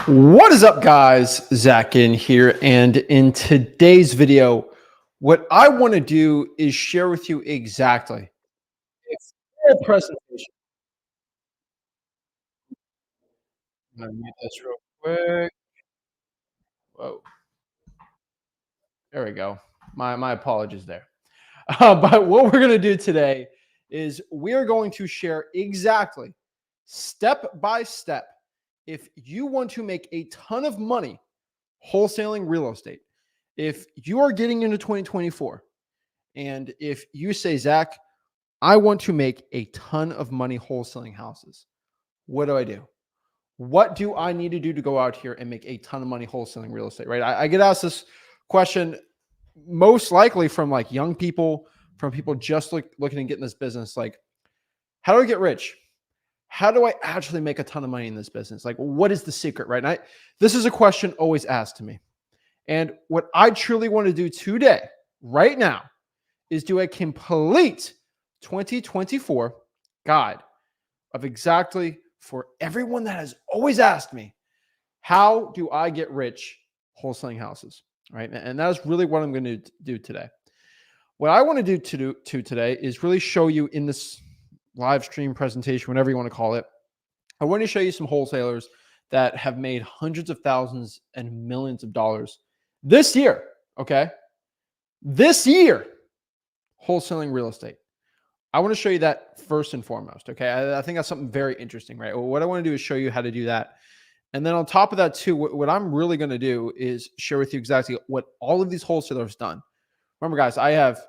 What is up, guys? Zach Ginn here, and in today's video, what I want to do is share with you exactly a full presentation. I'm gonna mute this real quick. Whoa, there we go. My apologies there. But what we're gonna do today is we are going to share exactly step by step if you want to make a ton of money wholesaling real estate. If you are getting into 2024 and if you say, Zach, I want to make a ton of money wholesaling houses, what do I do? What do I need to do to go out here and make a ton of money wholesaling real estate, right? I get asked this question most likely from like young people, from people just looking to get in this business. Like, how do I get rich? How do I actually make a ton of money in this business? Like, what is the secret, right? And this is a question always asked to me. And what I truly want to do today, right now, is do a complete 2024 guide of exactly for everyone that has always asked me, how do I get rich wholesaling houses? Right. And that is really what I'm going to do today. What I want to do today is really show you in this live stream presentation, whatever you want to call it. I want to show you some wholesalers that have made hundreds of thousands and millions of dollars this year. Okay. This year, wholesaling real estate. I want to show you that first and foremost. Okay. I think that's something very interesting, right? Well, what I want to do is show you how to do that. And then on top of that too, what I'm really going to do is share with you exactly what all of these wholesalers have done. Remember, guys, I have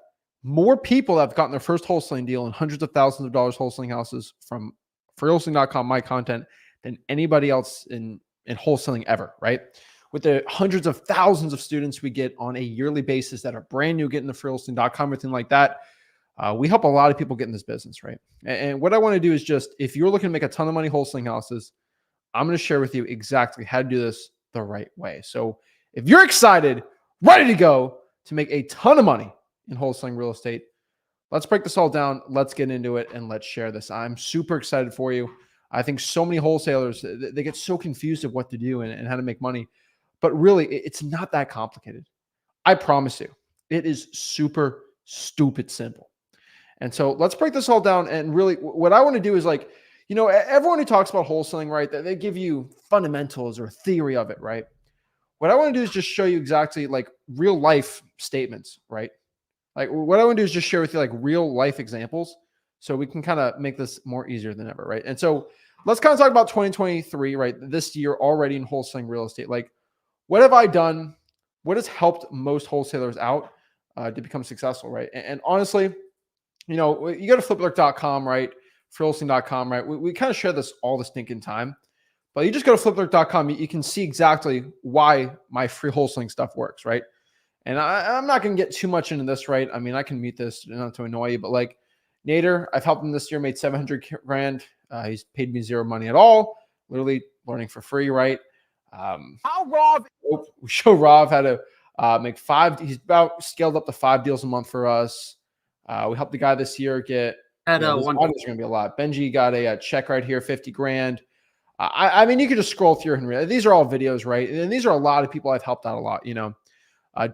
more people that have gotten their first wholesaling deal and hundreds of thousands of dollars wholesaling houses from wholesaling.com, my content, than anybody else in wholesaling ever, right? With the hundreds of thousands of students we get on a yearly basis that are brand new, getting the wholesaling.com, everything like that. We help a lot of people get in this business, right? And what I want to do is just, if you're looking to make a ton of money wholesaling houses, I'm going to share with you exactly how to do this the right way. So if you're excited, ready to go to make a ton of money in wholesaling real estate, let's break this all down. Let's get into it and let's share this. I'm super excited for you. I think so many wholesalers, they get so confused of what to do and how to make money. But really, it's not that complicated. I promise you, it is super, stupid simple. And so let's break this all down. And really, what I want to do is like, everyone who talks about wholesaling, right, they give you fundamentals or theory of it, right? What I want to do is just show you exactly like real life statements, right? Like what I want to do is just share with you like real life examples so we can kind of make this more easier than ever, right? And so let's kind of talk about 2023, right? This year already in wholesaling real estate. Like, what have I done? What has helped most wholesalers out to become successful, right? And honestly, you go to fliplurk.com, right? Wholesaling.com, right? We kind of share this all the stinking time, but you just go to fliplurk.com, you can see exactly why my free wholesaling stuff works, right? And I'm not going to get too much into this, right? I mean, I can mute this not to annoy you, but like Nader, I've helped him this year, made 700 grand. He's paid me zero money at all, literally learning for free, right? How Rob? We show Rob how to make five. He's about scaled up to 5 deals a month for us. We helped the guy this year get. This audience is going to be a lot. Benji got a check right here, 50 grand. I mean, you could just scroll through and read. These are all videos, right? And these are a lot of people I've helped out a lot.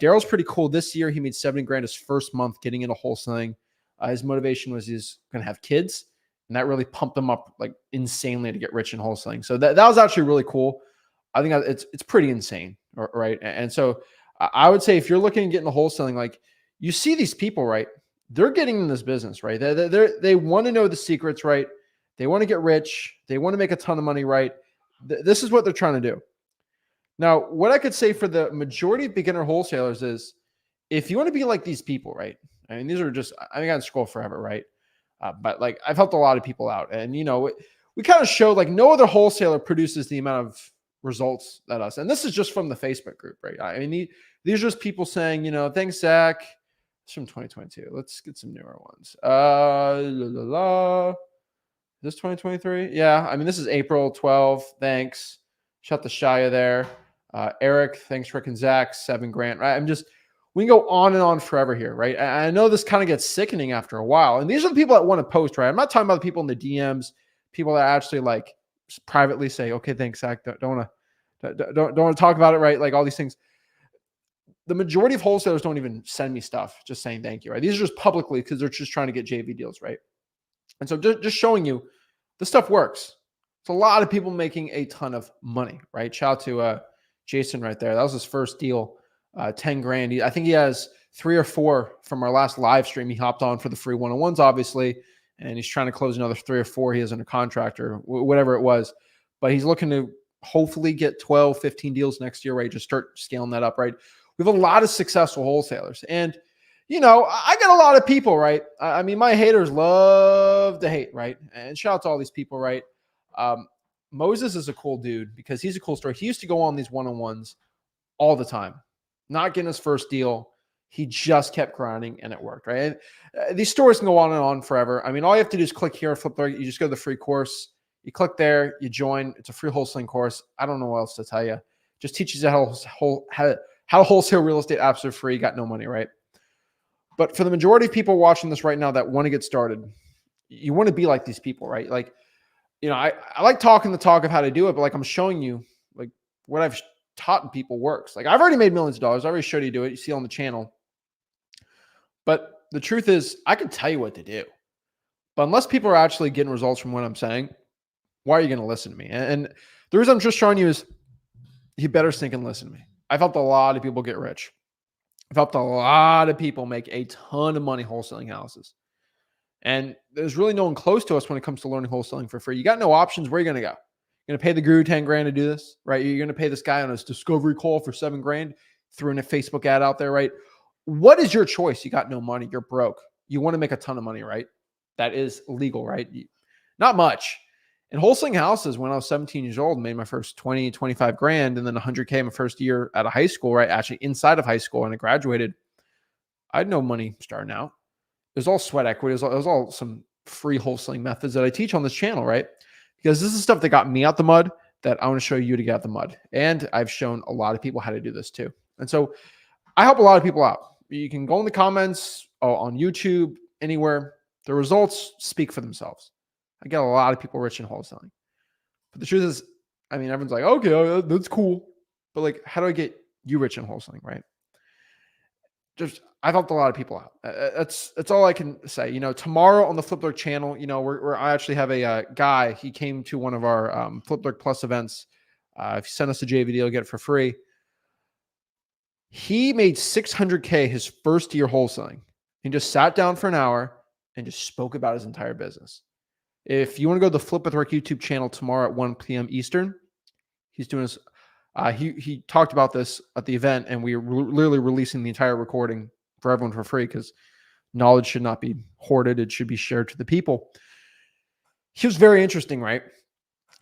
Daryl's pretty cool. This year, he made 70 grand his first month getting into wholesaling. His motivation was he's going to have kids, and that really pumped him up like insanely to get rich in wholesaling. So that was actually really cool. I think it's pretty insane, right? And so I would say if you're looking to get into wholesaling, like you see these people, right? They're getting in this business, right? They want to know the secrets, right? They want to get rich. They want to make a ton of money, right? This is what they're trying to do. Now, what I could say for the majority of beginner wholesalers is if you want to be like these people, right? I mean, these are just, I mean, I can scroll forever, right? But like I've helped a lot of people out. And, we kind of showed like no other wholesaler produces the amount of results that us. And this is just from the Facebook group, right? I mean, these are just people saying, thanks, Zach. It's from 2022. Let's get some newer ones. This 2023? Yeah. I mean, this is April 12. Thanks. Shut the Shia there. Eric, thanks, Rick and Zach, 7 grand. Right? We can go on and on forever here, right? I know this kind of gets sickening after a while. And these are the people that want to post, right? I'm not talking about the people in the DMs, people that actually like privately say, okay, thanks, Zach. Don't want to Don't want to talk about it, right? Like all these things. The majority of wholesalers don't even send me stuff just saying thank you, right? These are just publicly because they're just trying to get JV deals, right? And so just showing you this stuff works. It's a lot of people making a ton of money, right? Shout out to Jason right there. That was his first deal, 10 grand. I think he has 3 or 4 from our last live stream. He hopped on for the free one-on-ones, obviously, and he's trying to close another 3 or 4 he has under contract or whatever it was. But he's looking to hopefully get 12, 15 deals next year, right? Just start scaling that up, right? We have a lot of successful wholesalers. And I get a lot of people, right? I mean, my haters love to hate, right? And shout out to all these people, right? Moses is a cool dude because he's a cool story. He used to go on these one-on-ones all the time, not getting his first deal. He just kept grinding and it worked, right? And, these stories can go on and on forever. I mean, all you have to do is click here and flip there. You just go to the free course. You click there, you join. It's a free wholesaling course. I don't know what else to tell you. Just teaches you how to wholesale real estate absolutely free. Got no money, right? But for the majority of people watching this right now that want to get started, you want to be like these people, right? Like, I like talking the talk of how to do it, but like I'm showing you like what I've taught people works. Like I've already made millions of dollars. I already showed you do it. You see on the channel. But the truth is I can tell you what to do. But unless people are actually getting results from what I'm saying, why are you going to listen to me? And the reason I'm just showing you is you better think and listen to me. I've helped a lot of people get rich. I've helped a lot of people make a ton of money wholesaling houses. And there's really no one close to us when it comes to learning wholesaling for free. You got no options. Where are you going to go? You're going to pay the guru 10 grand to do this, right? You're going to pay this guy on his discovery call for 7 grand, threw in a Facebook ad out there, right? What is your choice? You got no money. You're broke. You want to make a ton of money, right? That is legal, right? Not much. In wholesaling houses, when I was 17 years old, made my first 20, 25 grand, and then 100K my first year out of high school, right? Actually inside of high school, and I graduated. I had no money starting out. It was all sweat equity. It was all some free wholesaling methods that I teach on this channel, right? Because this is stuff that got me out the mud that I want to show you to get out the mud. And I've shown a lot of people how to do this too. And so I help a lot of people out. You can go in the comments on YouTube, anywhere. The results speak for themselves. I get a lot of people rich in wholesaling. But the truth is, I mean, everyone's like, okay, that's cool. But like, how do I get you rich in wholesaling, right? I've helped a lot of people out. That's all I can say. Tomorrow on the Flipbook channel, I actually have a guy. He came to one of our Flipbook Plus events. If you send us a JV deal, get it for free. He made 600K his first year wholesaling. He just sat down for an hour and just spoke about his entire business. If you want to go to the Flip with Rick YouTube channel tomorrow at 1 p.m. Eastern, he's doing this. He talked about this at the event, and we are literally releasing the entire recording for everyone for free because knowledge should not be hoarded. It should be shared to the people. He was very interesting, right?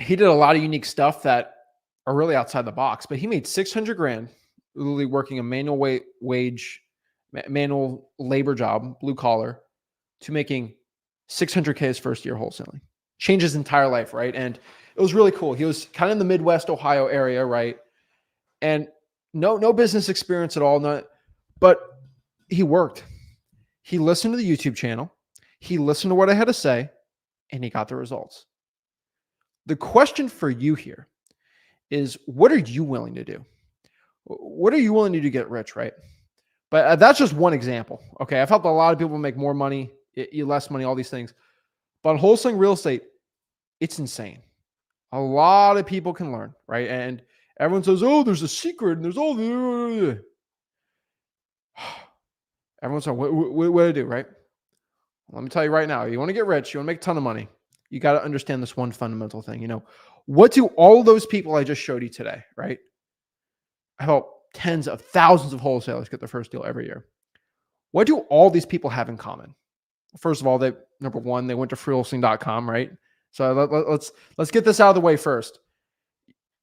He did a lot of unique stuff that are really outside the box, but he made 600 grand literally working a manual labor job, blue collar, to making 600K his first year wholesaling. Changed his entire life, right? And it was really cool. He was kind of in the Midwest Ohio area, right? And no business experience at all. But he worked. He listened to the YouTube channel. He listened to what I had to say, and he got the results. The question for you here is, what are you willing to do? What are you willing to do to get rich, right? But that's just one example. Okay, I've helped a lot of people make more money, less money, all these things. But wholesaling real estate, it's insane. A lot of people can learn, right? And everyone says, oh, there's a secret and there's all the... Everyone's saying, what do I do, right? Let me tell you right now, you want to get rich, you want to make a ton of money, you got to understand this one fundamental thing. What do all those people I just showed you today, right? I help tens of thousands of wholesalers get their first deal every year. What do all these people have in common? First of all, number one, they went to freewholesaling.com, right? So let's get this out of the way first.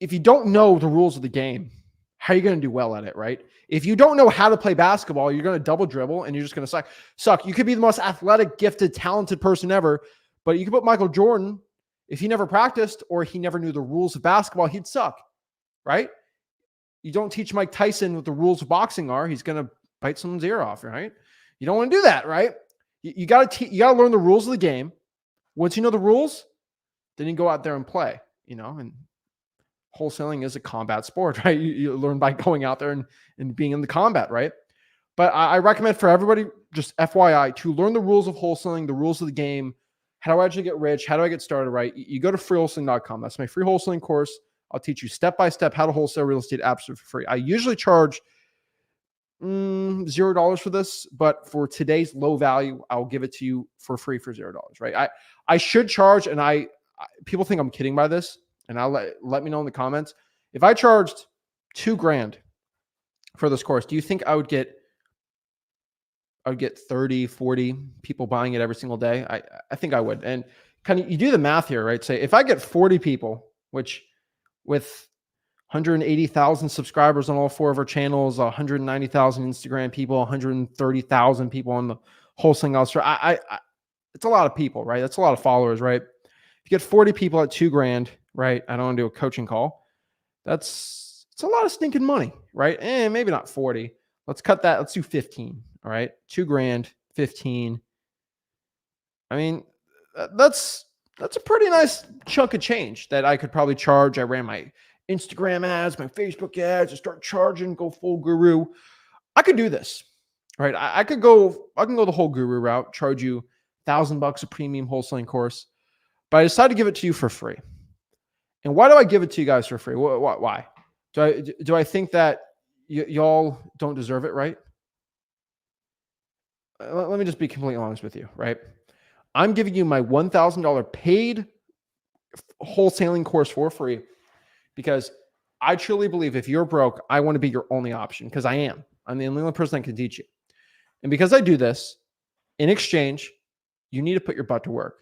If you don't know the rules of the game, how are you going to do well at it, right? If you don't know how to play basketball, you're going to double dribble and you're just going to suck. You could be the most athletic, gifted, talented person ever, but you could put Michael Jordan, if he never practiced or he never knew the rules of basketball, he'd suck, right? You don't teach Mike Tyson what the rules of boxing are, he's going to bite someone's ear off, right? You don't want to do that, right? You got to learn the rules of the game. Once you know the rules, then you go out there and play, and wholesaling is a combat sport, right? You learn by going out there and being in the combat, right? But I recommend for everybody, just FYI, to learn the rules of wholesaling, the rules of the game. How do I actually get rich? How do I get started, right? You go to freewholesaling.com. That's my free wholesaling course. I'll teach you step by step how to wholesale real estate absolutely for free. I usually charge $0 for this, but for today's low value, I'll give it to you for free for $0, right? I should charge, and people think I'm kidding by this, and I'll let me know in the comments. If I charged $2,000 for this course, do you think I would get 30, 40 people buying it every single day? I think I would. And kind of, you do the math here, right? Say if I get 40 people, which with 180,000 subscribers on all 4 of our channels, 190,000 Instagram people, 130,000 people on the wholesaling house. It's a lot of people, right? That's a lot of followers, right? If you get 40 people at $2,000, right? I don't want to do a coaching call. It's a lot of stinking money, right? And maybe not 40. Let's cut that. Let's do 15. All right. $2,000, 15. I mean, that's a pretty nice chunk of change that I could probably charge. I ran my Instagram ads, my Facebook ads, I start charging, go full guru. I could do this, right? I can go the whole guru route, charge you $1,000 a premium wholesaling course, but I decided to give it to you for free. And why do I give it to you guys for free? Why? Do I think that y'all don't deserve it, right? Let me just be completely honest with you, right? I'm giving you my $1,000 paid wholesaling course for free because I truly believe if you're broke, I want to be your only option because I am. I'm the only person that can teach you. And because I do this, in exchange, you need to put your butt to work.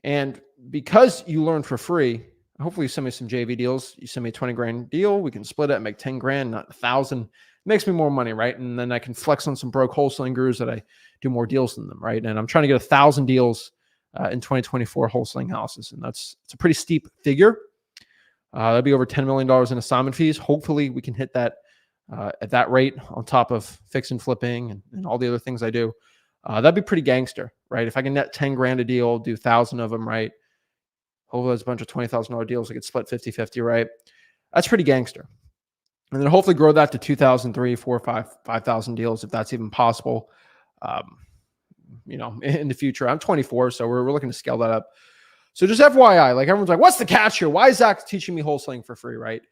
And because you learn for free, hopefully you send me some JV deals. You send me a $20,000 deal. We can split it and make $10,000, not 1,000. It makes me more money, right? And then I can flex on some broke wholesaling gurus that I do more deals than them, right? And I'm trying to get 1,000 deals in 2024 wholesaling houses. And it's a pretty steep figure. That'd be over $10 million in assignment fees. Hopefully we can hit that at that rate on top of fix and flipping and all the other things I do. That'd be pretty gangster, right? If I can net $10,000 a deal, do 1,000 of them, right? Hopefully there's a bunch of $20,000 deals. I could split 50-50, right? That's pretty gangster. And then hopefully grow that to 2,000, 3,000, 4,000, 5,000 deals if that's even possible. In the future. I'm 24, so we're looking to scale that up. So just FYI, like everyone's like, what's the catch here? Why is Zach teaching me wholesaling for free, right?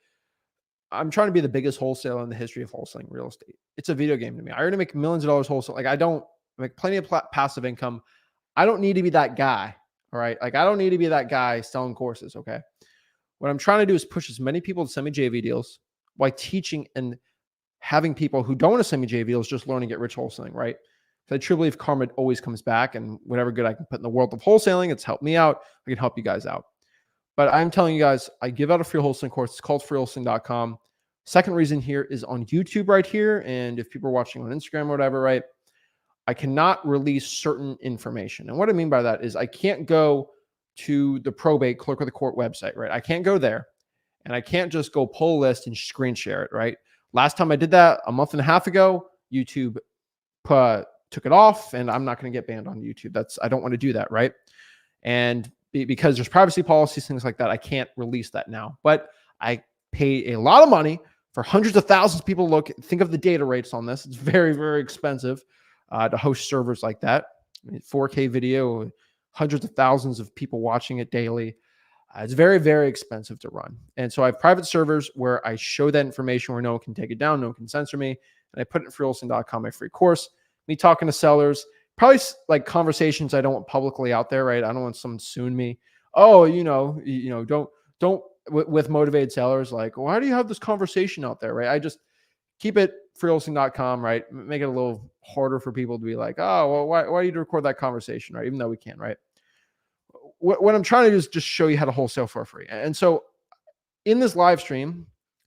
I'm trying to be the biggest wholesaler in the history of wholesaling real estate. It's a video game to me. I already make millions of dollars wholesale. Like I make plenty of passive income. I don't need to be that guy. All right. Like I don't need to be that guy selling courses. Okay. What I'm trying to do is push as many people to send me JV deals while teaching and having people who don't want to send me JV deals just learn and get rich wholesaling, right? I truly believe karma always comes back, and whatever good I can put in the world of wholesaling, it's helped me out. I can help you guys out. But I'm telling you guys, I give out a free wholesaling course. It's called freewholesaling.com. Second reason here is on YouTube right here. And if people are watching on Instagram or whatever, right, I cannot release certain information. And what I mean by that is I can't go to the probate clerk of the court website, right? I can't go there. And I can't just go pull a list and screen share it, right? Last time I did that a month and a half ago, YouTube took it off, and I'm not going to get banned on YouTube. I don't want to do that, right? And because there's privacy policies, things like that, I can't release that now. But I pay a lot of money for hundreds of thousands of people to look. Think of the data rates on this. It's very, very expensive to host servers like that. 4K video, hundreds of thousands of people watching it daily. It's very, very expensive to run. And so I have private servers where I show that information where no one can take it down, no one can censor me. And I put it in freewholesaling.com, my free course. Me talking to sellers, probably like conversations I don't want publicly out there, right? I don't want someone suing me. Oh, don't with motivated sellers, like, why do you have this conversation out there, right? I just keep it freewholesaling.com, right? Make it a little harder for people to be like, oh, well, why do you record that conversation, right? Even though we can, right? What I'm trying to do is just show you how to wholesale for free. And so in this live stream,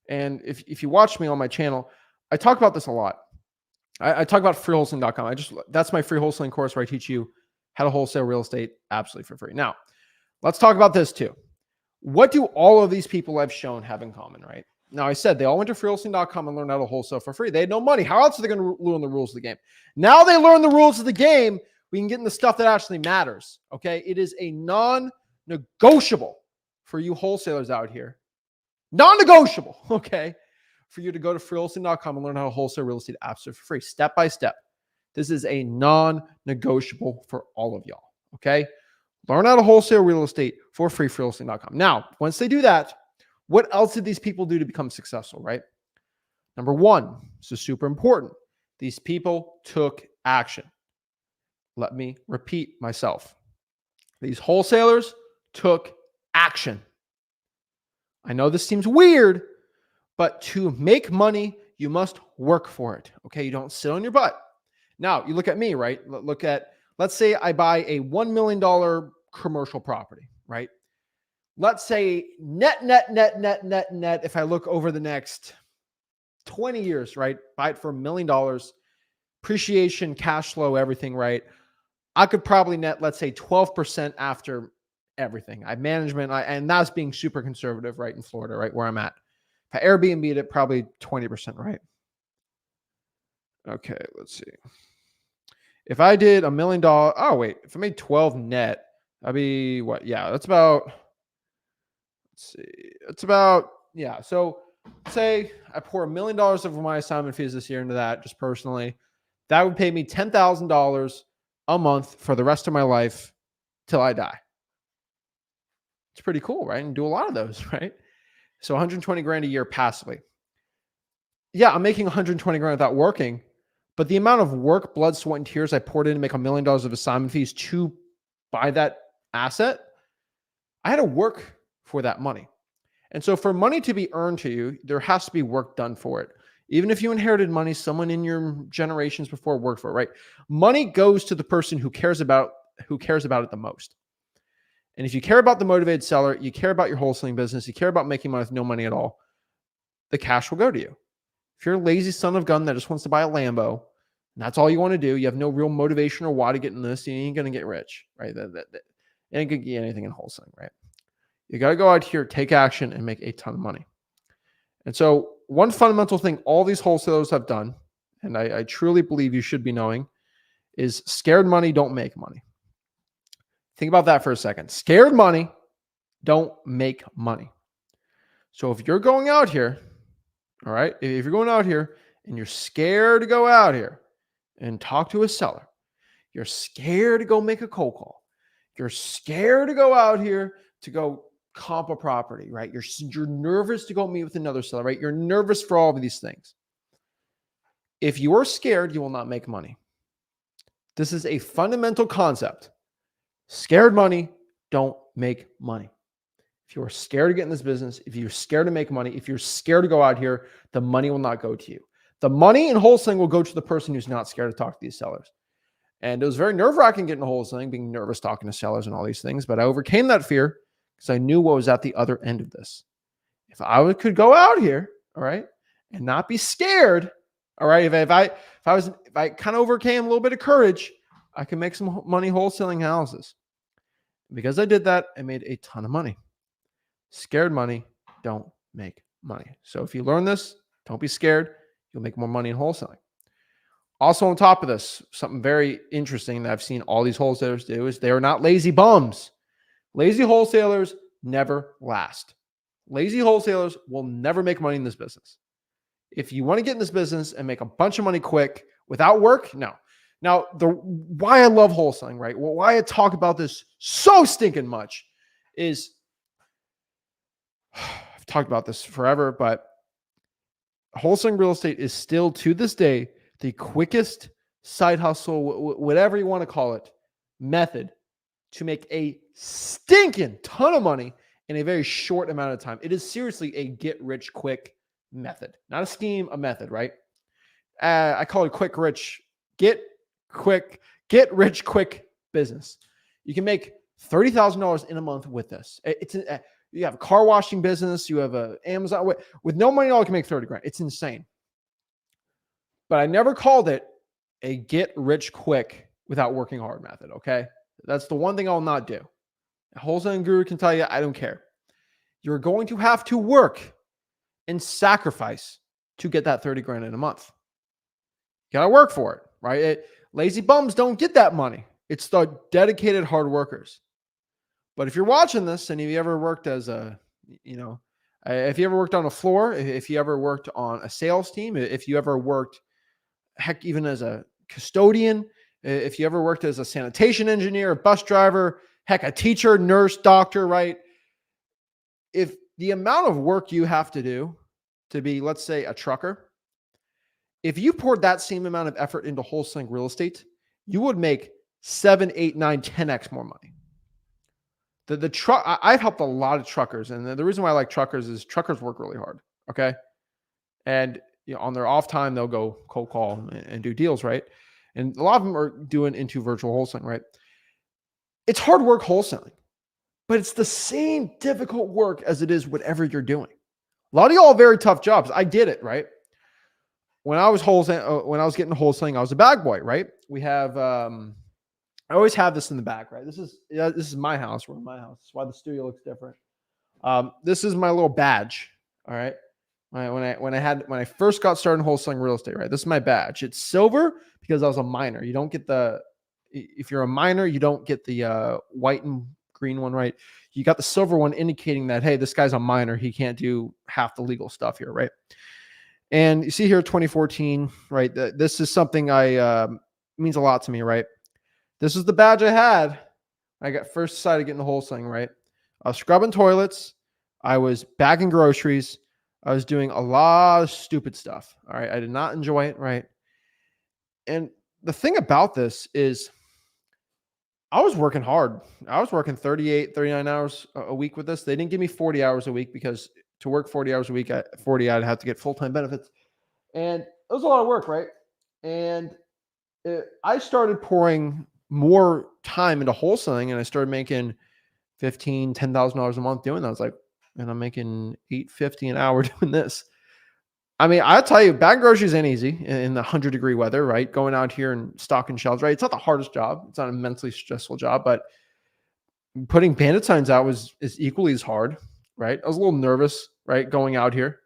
and if you watch me on my channel, I talk about this a lot. I talk about freewholesaling.com. That's my free wholesaling course where I teach you how to wholesale real estate absolutely for free. Now, let's talk about this too. What do all of these people I've shown have in common, right? Now, I said they all went to freewholesaling.com and learned how to wholesale for free. They had no money. How else are they going to learn the rules of the game? Now they learn the rules of the game. We can get into stuff that actually matters, okay? It is a non-negotiable for you wholesalers out here Non-negotiable, okay, for you to go to freewholesaling.com and learn how to wholesale real estate absolutely for free, step by step. This is a non-negotiable for all of y'all, okay? Learn how to wholesale real estate for free, freewholesaling.com. Now, once they do that, what else did these people do to become successful, right? Number one, this is super important. These people took action. Let me repeat myself. These wholesalers took action. I know this seems weird, but to make money, you must work for it. Okay. You don't sit on your butt. Now, you look at me, right? Look at, let's say I buy a $1 million commercial property, right? Let's say net, if I look over the next 20 years, right? Buy it for $1 million, appreciation, cash flow, everything, right? I could probably net, let's say 12% after everything. I management, and that's being super conservative, right? In Florida, right? Where I'm at. If I Airbnb'd it, probably 20%, right? Okay, let's see. If I did $1 million, oh wait, if I made 12 net, that'd be what? Yeah, that's about, let's see, it's about, yeah. So say I pour $1 million of my assignment fees this year into that, just personally, that would pay me $10,000 a month for the rest of my life till I die. It's pretty cool, right? And do a lot of those, right? So 120 grand a year passively. Yeah, I'm making 120 grand without working, but the amount of work, blood, sweat, and tears I poured in to make $1 million of assignment fees to buy that asset, I had to work for that money. And so for money to be earned to you, there has to be work done for it. Even if you inherited money, someone in your generations before worked for it, right? Money goes to the person who cares about it the most. And if you care about the motivated seller, you care about your wholesaling business, you care about making money with no money at all, the cash will go to you. If you're a lazy son of a gun that just wants to buy a Lambo, and that's all you want to do, you have no real motivation or why to get in this, you ain't going to get rich, right? That ain't going to get anything in wholesaling, right? You got to go out here, take action, and make a ton of money. And so one fundamental thing all these wholesalers have done, and I truly believe you should be knowing, is scared money don't make money. Think about that for a second. Scared money don't make money. So if you're going out here, all right, if you're going out here and you're scared to go out here and talk to a seller, you're scared to go make a cold call, you're scared to go out here to go comp a property, right? You're nervous to go meet with another seller, right? You're nervous for all of these things. If you are scared, you will not make money. This is a fundamental concept. Scared money don't make money. If you're scared to get in this business, if you're scared to make money, if you're scared to go out here, the money will not go to you. The money in wholesaling will go to the person who's not scared to talk to these sellers. And it was very nerve-wracking getting into wholesaling, being nervous talking to sellers and all these things, but I overcame that fear because I knew what was at the other end of this. If I could go out here, all right, and not be scared, all right, if I kind of overcame a little bit of courage, I can make some money wholesaling houses. Because I did that, I made a ton of money. Scared money don't make money. So if you learn this, don't be scared. You'll make more money in wholesaling. Also, on top of this, something very interesting that I've seen all these wholesalers do is they are not lazy bums. Lazy wholesalers never last. Lazy wholesalers will never make money in this business. If you want to get in this business and make a bunch of money quick without work, no. Now, why I love wholesaling, right? Well, why I talk about this so stinking much is I've talked about this forever, but wholesaling real estate is still to this day the quickest side hustle, whatever you want to call it, method to make a stinking ton of money in a very short amount of time. It is seriously a get rich quick method, not a scheme, a method, right? I call it quick rich, get rich quick business. You can make $30,000 in a month with this. You have a car washing business, you have a Amazon with no money at all, you can make 30 grand. It's insane. But I never called it a get rich quick without working hard method. Okay. That's the one thing I'll not do. A wholesaling guru can tell you, I don't care. You're going to have to work and sacrifice to get that 30 grand in a month. You got to work for it, right? Lazy bums don't get that money. It's the dedicated hard workers. But if you're watching this and you ever worked as a If you ever worked on a floor, if you ever worked on a sales team, if you ever worked, heck, even as a custodian, if you ever worked as a sanitation engineer, a bus driver, heck, a teacher, nurse, doctor, right? If the amount of work you have to do to be, let's say, a trucker, if you poured that same amount of effort into wholesaling real estate, you would make 7, 8, 9, 10x more money. The truck, I've helped a lot of truckers, and the reason why I like truckers is truckers work really hard. Okay, and on their off time, they'll go cold call and do deals, right? And a lot of them are doing into virtual wholesaling, right? It's hard work wholesaling, but it's the same difficult work as it is whatever you're doing. A lot of y'all very tough jobs. I did it, right? When I was wholesaling, when I was getting wholesaling, I was a bag boy, right? We have, I always have this in the back, right? This is my house. We're in my house. That's why the studio looks different. This is my little badge. All right. When I first got started in wholesaling real estate, right? This is my badge. It's silver because I was a minor. You don't get if you're a minor, you don't get the white and green one, right? You got the silver one indicating that, hey, this guy's a minor. He can't do half the legal stuff here, right? And you see here, 2014, right? This is something means a lot to me, right? This is the badge I had. I got first decided getting the wholesaling, right? I was scrubbing toilets. I was bagging groceries. I was doing a lot of stupid stuff. All right. I did not enjoy it, right? And the thing about this is I was working hard. I was working 38, 39 hours a week with this. They didn't give me 40 hours a week because to work 40 hours a week at 40, I'd have to get full-time benefits. And it was a lot of work, right? And I started pouring more time into wholesaling, and I started making $10,000 a month doing that. I was like, and I'm making $850 an hour doing this. I mean, I'll tell you, bagging groceries ain't easy in the 100-degree weather, right? Going out here and stocking shelves, right? It's not the hardest job. It's not a mentally stressful job, but putting bandit signs out is equally as hard, right? I was a little nervous, right? Going out here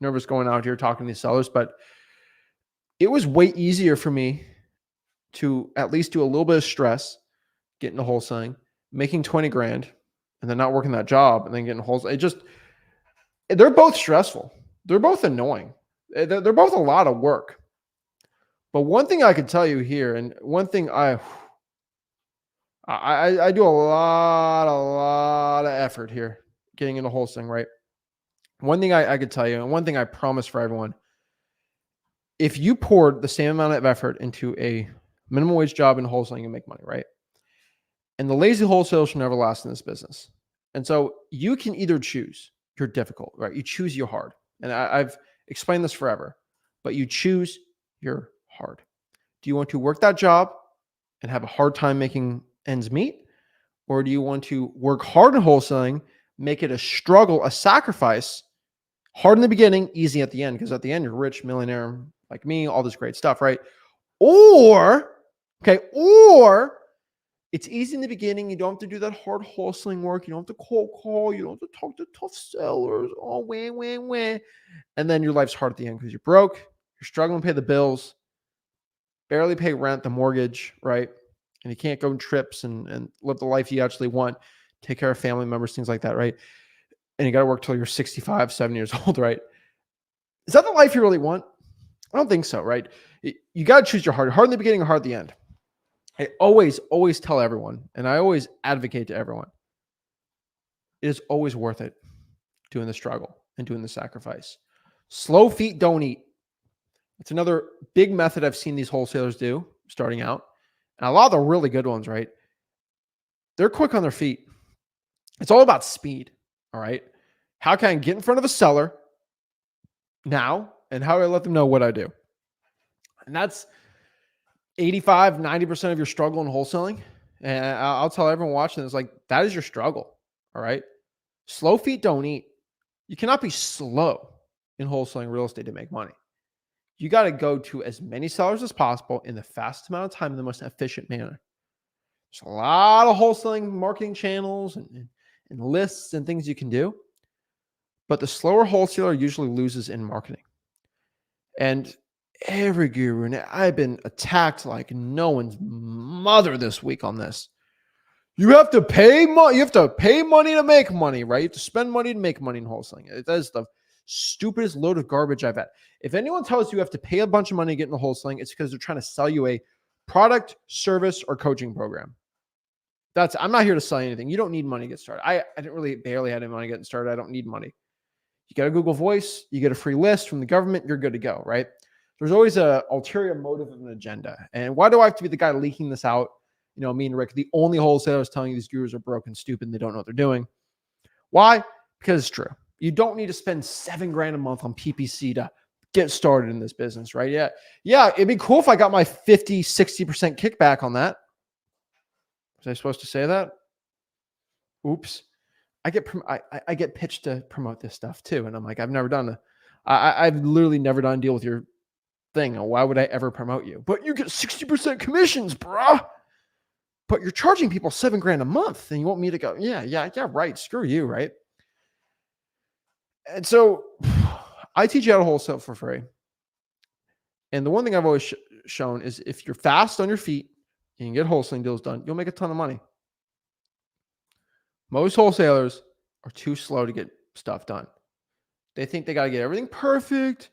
talking to these sellers, but it was way easier for me to at least do a little bit of stress, getting into wholesaling, making 20 grand, and then not working that job and then getting wholesale. They're both stressful. They're both annoying. They're both a lot of work. But one thing I could tell you here, and one thing I do a lot of effort here getting into wholesaling, right? One thing I could tell you, and one thing I promise for everyone, if you poured the same amount of effort into a minimum wage job in wholesaling, you make money, right? And the lazy wholesalers will never last in this business. And so you can either choose you're difficult, right? You choose you're hard. And I've explained this forever, but you choose you're hard. Do you want to work that job and have a hard time making ends meet? Or do you want to work hard in wholesaling, make it a struggle, a sacrifice, hard in the beginning, easy at the end? Because at the end, you're rich, millionaire like me, all this great stuff, right? Or it's easy in the beginning. You don't have to do that hard wholesaling work. You don't have to cold call. You don't have to talk to tough sellers. Oh, wah. And then your life's hard at the end because you're broke. You're struggling to pay the bills, barely pay rent, the mortgage, right? And you can't go on trips and live the life you actually want, take care of family members, things like that, right? And you got to work till you're 65, 7 years old, right? Is that the life you really want? I don't think so, right? You got to choose your hard in the beginning or hard at the end. I always tell everyone, and I always advocate to everyone, it is always worth it doing the struggle and doing the sacrifice. Slow feet don't eat. It's another big method I've seen these wholesalers do starting out. And a lot of the really good ones, right? They're quick on their feet. It's all about speed, all right? How can I get in front of a seller now, and how do I let them know what I do? And that's 85, 90% of your struggle in wholesaling. And I'll tell everyone watching this, like, that is your struggle. All right. Slow feet don't eat. You cannot be slow in wholesaling real estate to make money. You got to go to as many sellers as possible in the fastest amount of time in the most efficient manner. There's a lot of wholesaling marketing channels and lists and things you can do. But the slower wholesaler usually loses in marketing. And every guru, and I've been attacked like no one's mother this week on this. You have to pay money. You have to pay money to make money, right? You have to spend money to make money in wholesaling. That is the stupidest load of garbage I've had. If anyone tells you have to pay a bunch of money to get into wholesaling, it's because they're trying to sell you a product, service, or coaching program. I'm not here to sell anything. You don't need money to get started. I didn't really barely had any money getting started. I don't need money. You get a Google Voice, you get a free list from the government, you're good to go, right? There's always a ulterior motive of an agenda. And why do I have to be the guy leaking this out? Me and Rick, the only wholesalers telling you these gurus are broken, stupid, and they don't know what they're doing. Why? Because it's true. You don't need to spend $7,000 a month on PPC to get started in this business, right? Yeah. It'd be cool if I got my 50, 60% kickback on that. Was I supposed to say that? Oops. I get pitched to promote this stuff too. And I'm like, I've never done I've literally never done a deal with your thing. Why would I ever promote you? But you get 60% commissions, bruh. But you're charging people $7,000 a month and you want me to go, yeah, right. Screw you, right? And so I teach you how to wholesale for free. And the one thing I've always shown is if you're fast on your feet and you can get wholesaling deals done, you'll make a ton of money. Most wholesalers are too slow to get stuff done. They think they got to get everything perfect.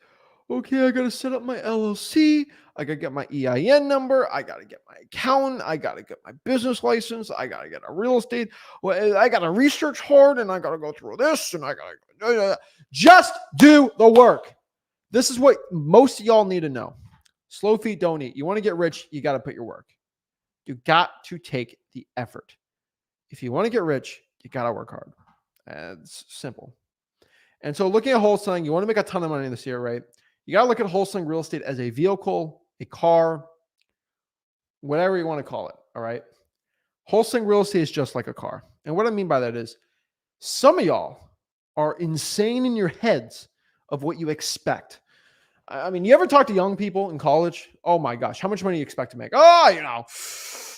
Okay, I got to set up my LLC. I got to get my EIN number. I got to get my accountant. I got to get my business license. I got to get a real estate. Well, I got to research hard and I got to go through this and I got to just do the work. This is what most of y'all need to know. Slow feet don't eat. You want to get rich, you got to put your work. You got to take the effort. If you want to get rich, you got to work hard. It's simple. And so looking at wholesaling, you want to make a ton of money this year, right? You got to look at wholesaling real estate as a vehicle, a car, whatever you want to call it. All right. Wholesaling real estate is just like a car. And what I mean by that is some of y'all are insane in your heads of what you expect. I mean, you ever talk to young people in college? Oh my gosh, how much money do you expect to make? Oh,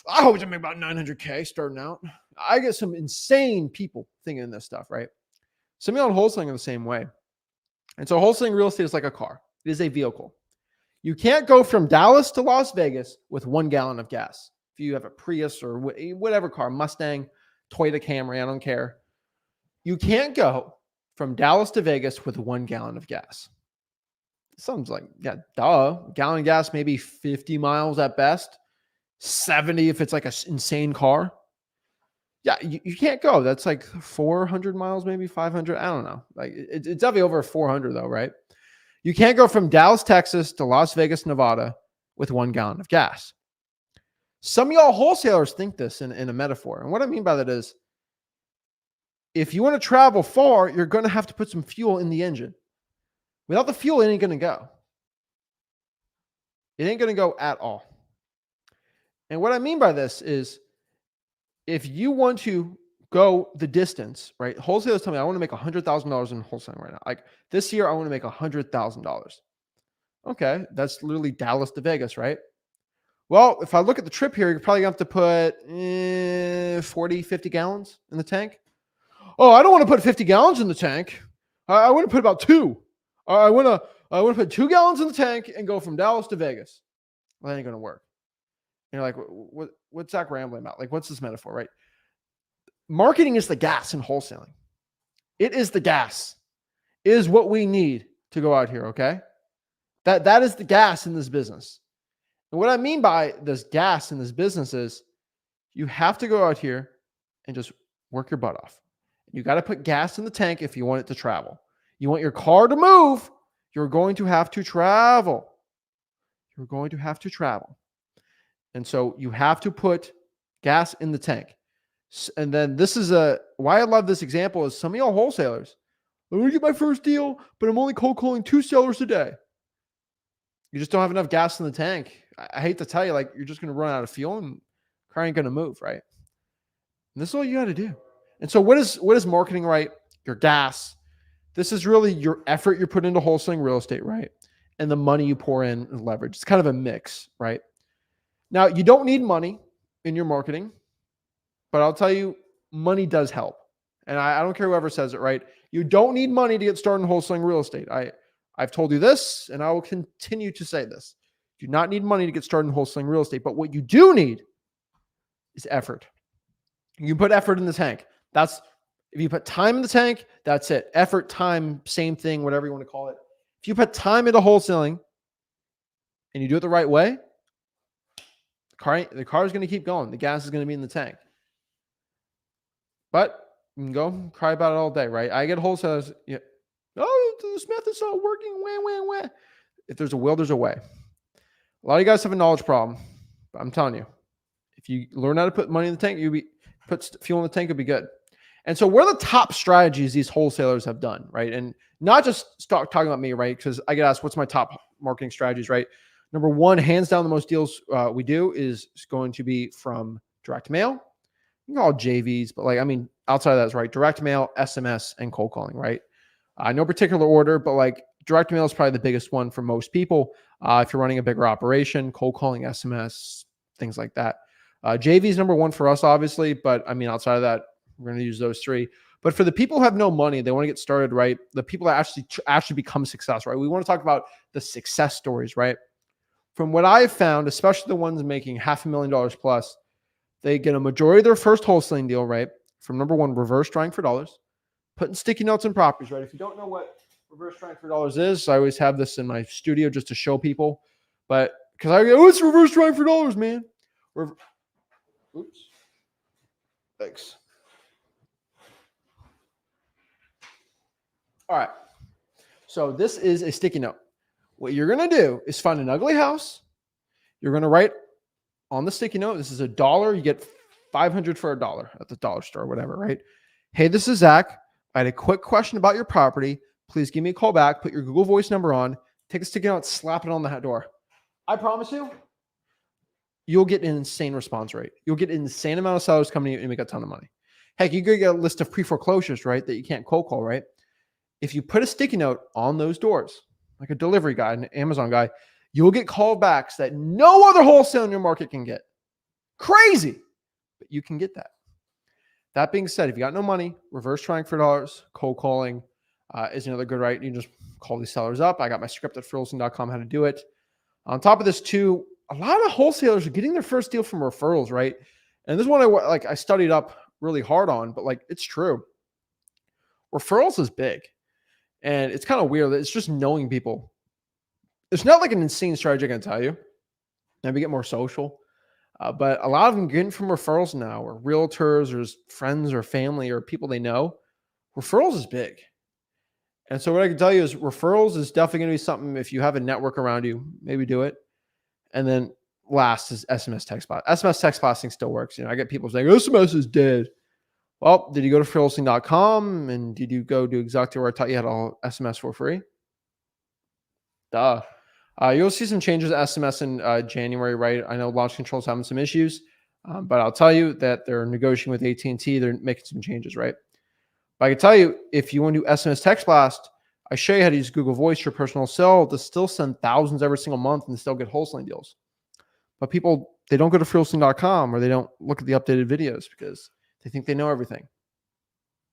I hope to make about $900K starting out. I get some insane people thinking this stuff, right? Some of y'all in wholesaling are the same way. And so wholesaling real estate is like a car. It is a vehicle. You can't go from Dallas to Las Vegas with 1 gallon of gas. If you have a Prius or whatever car, Mustang, Toyota Camry, I don't care. You can't go from Dallas to Vegas with 1 gallon of gas. Sounds like, yeah, duh. Gallon of gas, maybe 50 miles at best, 70 if it's like an insane car. Yeah, you can't go. That's like 400 miles, maybe 500. I don't know. Like it's definitely over 400 though, right? You can't go from Dallas, Texas to Las Vegas, Nevada with 1 gallon of gas. Some of y'all wholesalers think this in a metaphor. And what I mean by that is if you want to travel far, you're going to have to put some fuel in the engine. Without the fuel, it ain't going to go. It ain't going to go at all. And what I mean by this is if you want to go the distance, right? Wholesalers tell me, I want to make $100,000 in wholesaling right now. Like this year, I want to make $100,000. Okay. That's literally Dallas to Vegas, right? Well, if I look at the trip here, you're probably going to have to put 40, 50 gallons in the tank. Oh, I don't want to put 50 gallons in the tank. I want to put about 2. I want to put 2 gallons in the tank and go from Dallas to Vegas. Well, that ain't going to work. And you're like, what's Zach rambling about? Like, what's this metaphor, right? Marketing is the gas in wholesaling. It is the gas. It is what we need to go out here, okay? That is the gas in this business. And what I mean by this gas in this business is you have to go out here and just work your butt off. You got to put gas in the tank if you want it to travel. You want your car to move, you're going to have to travel. You're going to have to travel. And so you have to put gas in the tank. And then this is why I love this example is some of y'all wholesalers. I'm going to get my first deal, but I'm only cold calling 2 sellers a day. You just don't have enough gas in the tank. I hate to tell you, like you're just going to run out of fuel and car ain't going to move, right? And this is all you got to do. And so what is marketing, right? Your gas. This is really your effort you put into wholesaling real estate, right? And the money you pour in and leverage. It's kind of a mix, right? Now, you don't need money in your marketing, but I'll tell you, money does help. And I don't care whoever says it, right? You don't need money to get started in wholesaling real estate. I've told you this, and I will continue to say this. You do not need money to get started in wholesaling real estate, but what you do need is effort. You put effort in the tank. That's if you put time in the tank, that's it. Effort, time, same thing, whatever you want to call it. If you put time into wholesaling and you do it the right way, the car is going to keep going. The gas is going to be in the tank. But you can go cry about it all day, right? I get wholesalers, yeah, oh, this method's not working. Wah. If there's a will, there's a way. A lot of you guys have a knowledge problem, but I'm telling you, if you learn how to put money in the tank, put fuel in the tank, it'll be good. And so what are the top strategies these wholesalers have done, right? And not just start talking about me, right? Because I get asked, what's my top marketing strategies, right? Number one, hands down, the most deals we do is going to be from direct mail. You can call it JVs, but outside of that is right. Direct mail, SMS, and cold calling, right? No particular order, but like direct mail is probably the biggest one for most people. If you're running a bigger operation, cold calling, SMS, things like that. JV is number one for us, obviously, but outside of that, we're going to use those three. But for the people who have no money, they want to get started, right? The people that actually become successful, right? We want to talk about the success stories, right? From what I've found, especially the ones making $500,000 plus, they get a majority of their first wholesaling deal, right? From number one, reverse trying for dollars, putting sticky notes in properties, right? If you don't know what reverse trying for dollars is, I always have this in my studio just to show people. But because I go, oh, it's reverse trying for dollars, man. Oops. Thanks. All right. So this is a sticky note. What you're going to do is find an ugly house. You're going to write on the sticky note, this is $1. You get 500 for $1 at the dollar store, whatever, right? Hey, this is Zach. I had a quick question about your property. Please give me a call back. Put your Google Voice number on. Take a sticky note, slap it on the door. I promise you, you'll get an insane response rate. You'll get an insane amount of sellers coming in and make a ton of money. Heck, you could get a list of pre-foreclosures, right, that you can't cold call, right? If you put a sticky note on those doors, like a delivery guy, an Amazon guy, you'll get callbacks that no other wholesale in your market can get. Crazy, but you can get that. That being said, if you got no money, reverse trying for dollars, cold calling is another good, right? You just call these sellers up. I got my script at wholesaling.com how to do it. On top of this too, a lot of wholesalers are getting their first deal from referrals, right? And this is one I studied up really hard on, but it's true. Referrals is big. And it's kind of weird. It's just knowing people. It's not like an insane strategy I can tell you. Maybe get more social. But a lot of them getting from referrals now, or realtors, or friends, or family, or people they know. Referrals is big. And so what I can tell you is referrals is definitely going to be something, if you have a network around you, maybe do it. And then last is SMS text blast. SMS text blasting still works. I get people saying, SMS is dead. Well, did you go to wholesaling.com and did you go do exactly where I taught you how to SMS for free? Duh. You'll see some changes to SMS in January, right? I know launch control is having some issues, but I'll tell you that they're negotiating with AT&T. They're making some changes, right? But I can tell you, if you want to do SMS text blast, I show you how to use Google Voice, your personal cell, to still send thousands every single month and still get wholesaling deals. But people, they don't go to wholesaling.com or they don't look at the updated videos because they think they know everything.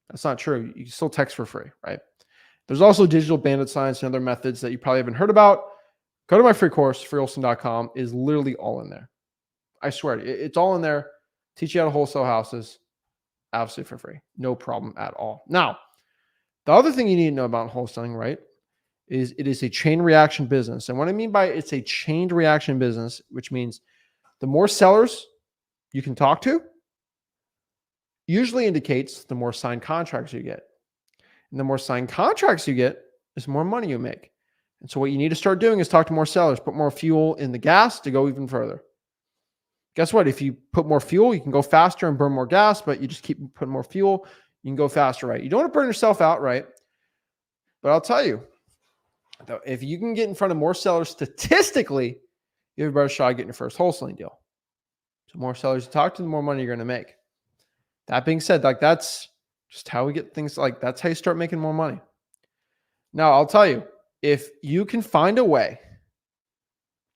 That's not true. You can still text for free, right? There's also digital bandit science and other methods that you probably haven't heard about. Go to my free course, freewholesaling.com, is literally all in there. I swear, it's all in there. Teach you how to wholesale houses, absolutely for free. No problem at all. Now, the other thing you need to know about wholesaling, right, is it is a chain reaction business. And what I mean by it's a chain reaction business, which means the more sellers you can talk to, usually indicates the more signed contracts you get. And the more signed contracts you get, is more money you make. And so what you need to start doing is talk to more sellers, put more fuel in the gas to go even further. Guess what? If you put more fuel, you can go faster and burn more gas, but you just keep putting more fuel, you can go faster, right? You don't want to burn yourself out, right? But I'll tell you, if you can get in front of more sellers statistically, you have a better shot at getting your first wholesaling deal. So more sellers you talk to, the more money you're going to make. That being said, that's just how we get things, that's how you start making more money. Now, I'll tell you, if you can find a way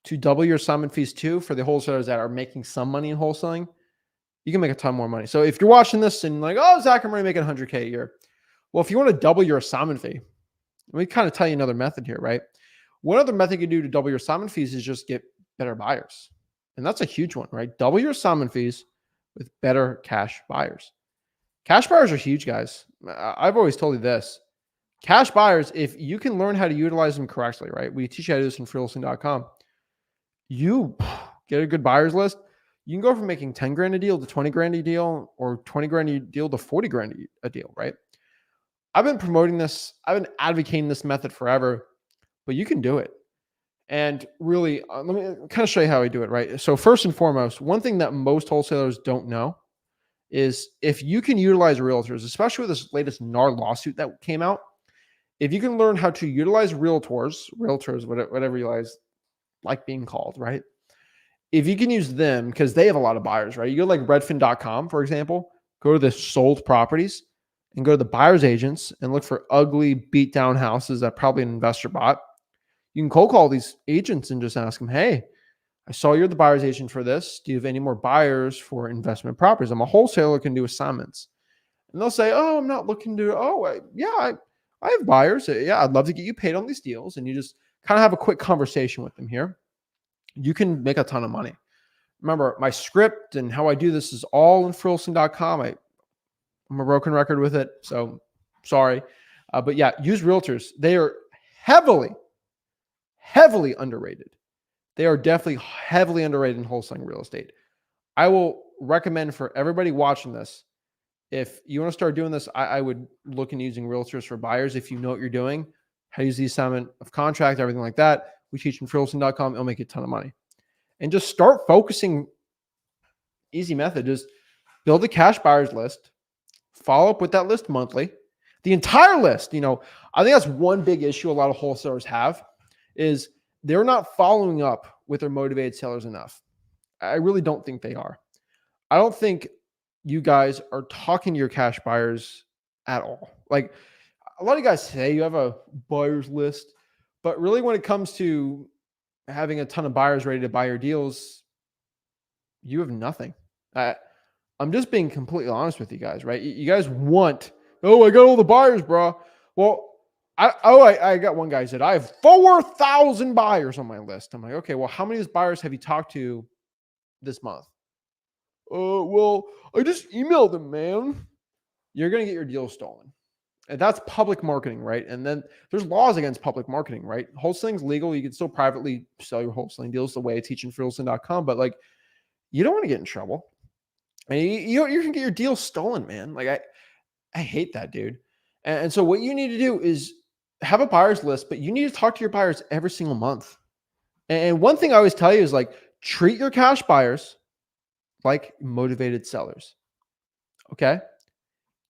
to double your assignment fees too for the wholesalers that are making some money in wholesaling, you can make a ton more money. So if you're watching this and oh, Zach, I'm already making $100K a year. Well, if you want to double your assignment fee, let me kind of tell you another method here, right? One other method you can do to double your assignment fees is just get better buyers. And that's a huge one, right? Double your assignment fees with better cash buyers. Cash buyers are huge, guys. I've always told you this. Cash buyers, if you can learn how to utilize them correctly, right? We teach you how to do this in freelisting.com. You get a good buyers list. You can go from making 10 grand a deal to 20 grand a deal, or 20 grand a deal to 40 grand a deal, right? I've been promoting this. I've been advocating this method forever, but you can do it. And really, let me kind of show you how I do it, right? So first and foremost, one thing that most wholesalers don't know is if you can utilize realtors, especially with this latest NAR lawsuit that came out, if you can learn how to utilize realtors, whatever you guys like being called, right? If you can use them, because they have a lot of buyers, right? You go like redfin.com, for example, go to the sold properties and go to the buyer's agents and look for ugly, beat down houses that probably an investor bought. You can cold call these agents and just ask them, hey, I saw you're the buyer's agent for this. Do you have any more buyers for investment properties? I'm a wholesaler, can do assignments. And they'll say, oh, I'm not looking to, I have buyers. Yeah, I'd love to get you paid on these deals. And you just kind of have a quick conversation with them here. You can make a ton of money. Remember, my script and how I do this is all in freelisting.com. I'm a broken record with it, so sorry. But yeah, use realtors. They are heavily, heavily underrated. They are definitely heavily underrated in wholesaling real estate. I will recommend for everybody watching this, if you want to start doing this, I would look into using realtors for buyers if you know what you're doing, how to use the assignment of contract, everything like that. We teach in freelisting.com. It'll make you a ton of money. And just start focusing. Easy method, just build a cash buyers list, follow up with that list monthly, the entire list. I think that's one big issue a lot of wholesalers have is they're not following up with their motivated sellers enough. I really don't think they are. I don't think you guys are talking to your cash buyers at all. Like a lot of guys say you have a buyers list, but really when it comes to having a ton of buyers ready to buy your deals, you have nothing. I'm just being completely honest with you guys, right? You guys want, oh, I got all the buyers, bro. Well, I got one guy who said, I have 4,000 buyers on my list. I'm like, okay, well, how many of these buyers have you talked to this month? Well, I just emailed them, man. You're going to get your deal stolen. And that's public marketing, right? And then there's laws against public marketing, right? Wholesaling's legal. You can still privately sell your wholesaling deals the way I teach in freelisting.com, but like, you don't want to get in trouble. And you can get your deal stolen, man. Like I hate that, dude. And so what you need to do is have a buyers list, but you need to talk to your buyers every single month. And one thing I always tell you is like, treat your cash buyers like motivated sellers. Okay.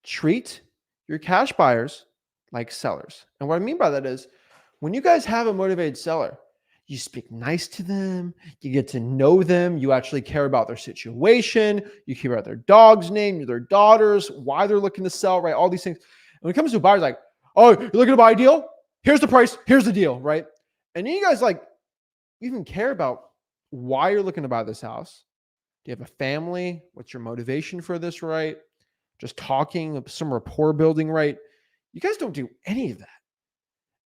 Treat your cash buyers like sellers. And what I mean by that is when you guys have a motivated seller, you speak nice to them, you get to know them, you actually care about their situation, you care about their dog's name, their daughters, why they're looking to sell, right? All these things. And when it comes to buyers, like, oh, you're looking to buy a deal? Here's the price, here's the deal, right? And then you guys like even care about why you're looking to buy this house. Do you have a family? What's your motivation for this, right? Just talking, some rapport building, right? You guys don't do any of that.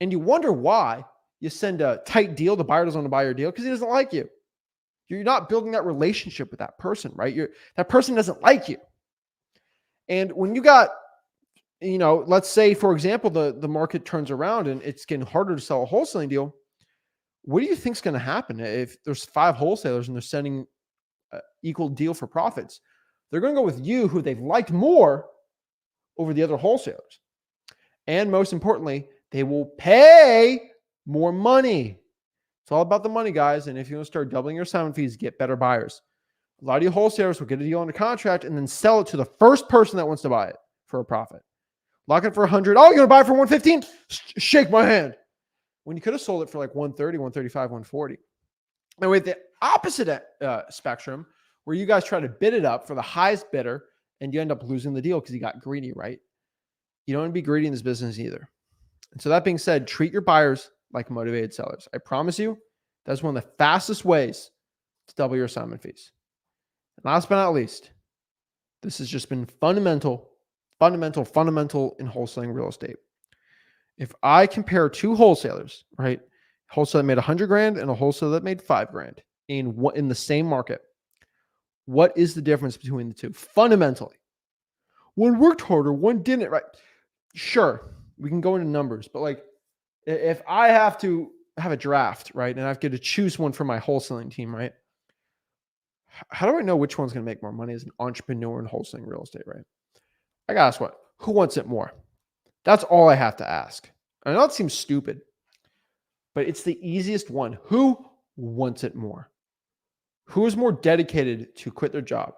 And you wonder why you send a tight deal, the buyer doesn't want to buy your deal because he doesn't like you. You're not building that relationship with that person, right? That person doesn't like you. And when you got, let's say, for example, the market turns around and it's getting harder to sell a wholesaling deal. What do you think is going to happen if there's 5 wholesalers and they're sending equal deal for profits? They're going to go with you, who they've liked more, over the other wholesalers. And most importantly, they will pay more money. It's all about the money, guys. And if you want to start doubling your assignment fees, get better buyers. A lot of you wholesalers will get a deal under contract and then sell it to the first person that wants to buy it for a profit. Lock it for 100. Oh, you're going to buy it for 115? Shake my hand. When you could have sold it for like 130, 135, 140. And with the opposite spectrum, where you guys try to bid it up for the highest bidder and you end up losing the deal because you got greedy, right? You don't want to be greedy in this business either. And so that being said, treat your buyers like motivated sellers. I promise you, that's one of the fastest ways to double your assignment fees. And last but not least, this has just been fundamental in wholesaling real estate. If I compare 2 wholesalers, right? Wholesaler that made 100 grand and a wholesaler that made 5 grand in the same market, What is the difference between the two? Fundamentally, one worked harder, one didn't, right? Sure, we can go into numbers, but like if I have to have a draft, right, and I have to choose one for my wholesaling team, right? How do I know which one's going to make more money as an entrepreneur in wholesaling real estate, right? I got to ask what? Who wants it more? That's all I have to ask. I know it seems stupid, but it's the easiest one. Who wants it more? Who is more dedicated to quit their job?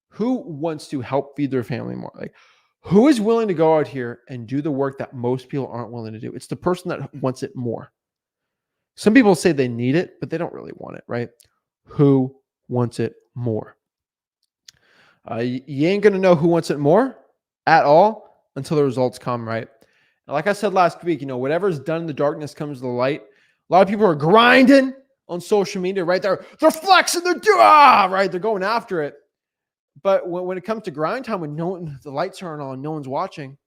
Who wants to help feed their family more? Like, who is willing to go out here and do the work that most people aren't willing to do? It's the person that wants it more. Some people say they need it, but they don't really want it, right? Who wants it more? You ain't going to know who wants it more at all until the results come, right? And like I said last week, whatever's done in the darkness comes to the light. A lot of people are grinding on social media, right? They're flexing, right? They're going after it. But when it comes to grind time, when the lights aren't on, no one's watching,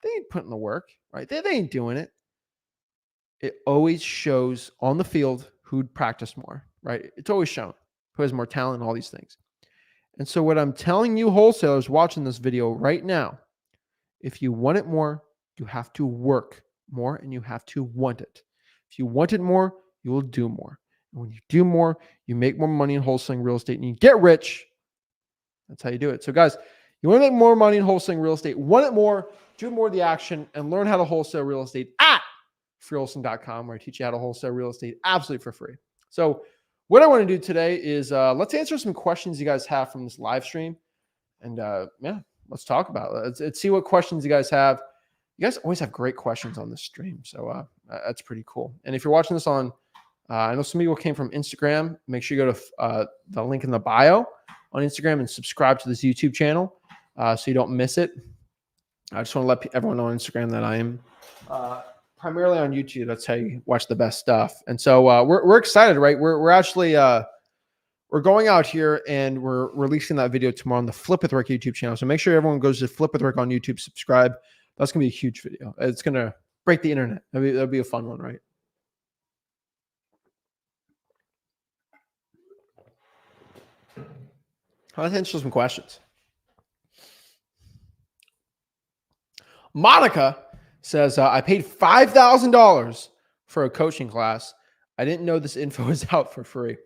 they ain't putting the work, right? They ain't doing it. It always shows on the field who'd practice more, right? It's always shown who has more talent and all these things. And so what I'm telling you wholesalers watching this video right now, if you want it more, you have to work more and you have to want it. If you want it more, you will do more. And when you do more, you make more money in wholesaling real estate and you get rich. That's how you do it. So guys, you want to make more money in wholesaling real estate, want it more, do more of the action, and learn how to wholesale real estate at freewholesaling.com, where I teach you how to wholesale real estate absolutely for free. So what I want to do today is let's answer some questions you guys have from this live stream. And let's talk about it. Let's see what questions you guys have. You guys always have great questions on this stream. So that's pretty cool. And if you're watching this on, I know some people came from Instagram. Make sure you go to the link in the bio on Instagram and subscribe to this YouTube channel so you don't miss it. I just want to let everyone know on Instagram that I am primarily on YouTube. That's how you watch the best stuff. And so we're excited, right? We're actually we're going out here and we're releasing that video tomorrow on the Flip with Rick YouTube channel. So make sure everyone goes to Flip with Rick on YouTube, subscribe. That's gonna be a huge video. It's gonna break the internet. That'll be a fun one, right? Let's answer some questions. Monica says, I paid $5,000 for a coaching class. I didn't know this info is out for free.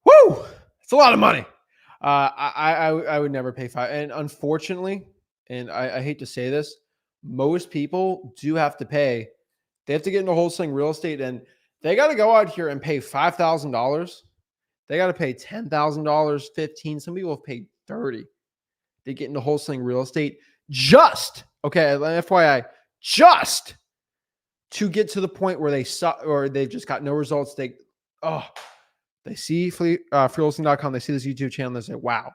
Woo! It's a lot of money. I would never pay five. And unfortunately, and I hate to say this, most people do have to pay. They have to get into wholesaling real estate and they got to go out here and pay $5,000. They got to pay $10,000, $15,000. Some people have paid $30,000. They get into wholesaling real estate just, okay, FYI, just to get to the point where they suck or they've just got no results. They see freewholesaling.com, they see this YouTube channel, they say, wow,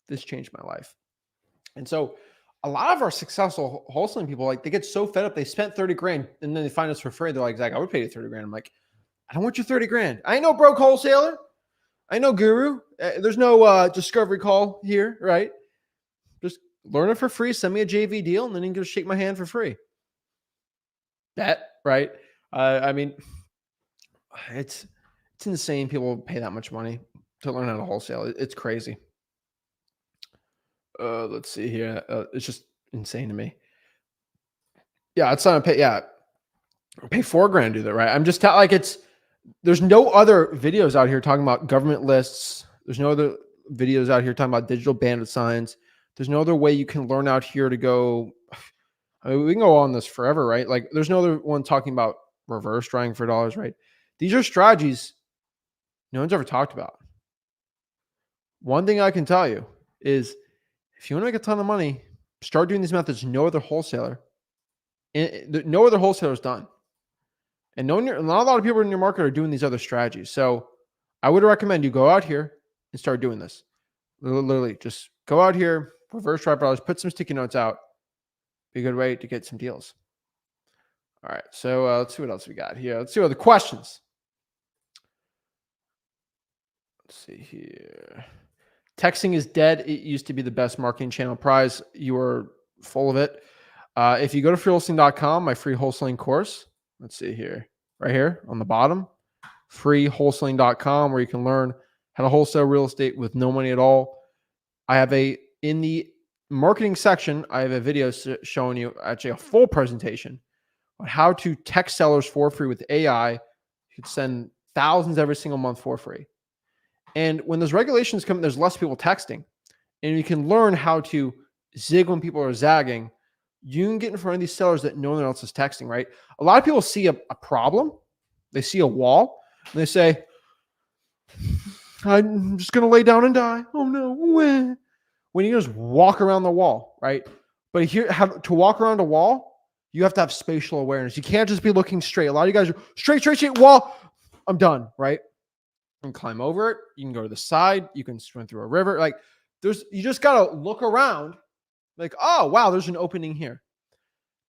this changed my life. And so a lot of our successful wholesaling people, like they get so fed up, they spent 30 grand and then they find us for free. They're like, Zach, I would pay you 30 grand. I'm like, I don't want your 30 grand. I ain't no broke wholesaler. I know guru. There's no discovery call here, right? Just learn it for free. Send me a JV deal, and then you can just shake my hand for free. That, right? I mean, it's insane. People pay that much money to learn how to wholesale. It's crazy. Let's see here. It's just insane to me. Yeah, it's not a pay. Yeah, pay $4,000 to do that, right? I'm just like there's no other videos out here talking about government lists. There's no other videos out here talking about digital bandit signs. There's no other way you can learn out here to go. I mean, we can go on this forever, right? Like there's no other one talking about reverse drawing for dollars, right? These are strategies no one's ever talked about. One thing I can tell you is if you want to make a ton of money, start doing these methods no other wholesaler has done. And not a lot of people in your market are doing these other strategies. So I would recommend you go out here and start doing this. Literally, just go out here, reverse drive dollars, put some sticky notes out. Be a good way to get some deals. All right, so let's see what else we got here. Let's see what the questions. Let's see here. Texting is dead. It used to be the best marketing channel. Prize, you are full of it. If you go to freewholesaling.com, my free wholesaling course, let's see here, right here on the bottom, freewholesaling.com, where you can learn how to wholesale real estate with no money at all. I have in the marketing section, I have a video showing you actually a full presentation on how to text sellers for free with AI. You could send thousands every single month for free. And when those regulations come, there's less people texting, and you can learn how to zig when people are zagging. You can get in front of these sellers that no one else is texting, right? A lot of people see a problem. They see a wall and they say, I'm just going to lay down and die. Oh no. When you just walk around the wall, right? But here, to walk around a wall, you have to have spatial awareness. You can't just be looking straight. A lot of you guys are straight, wall. I'm done, right? You can climb over it. You can go to the side. You can swim through a river. Like you just got to look around like, oh, wow, there's an opening here.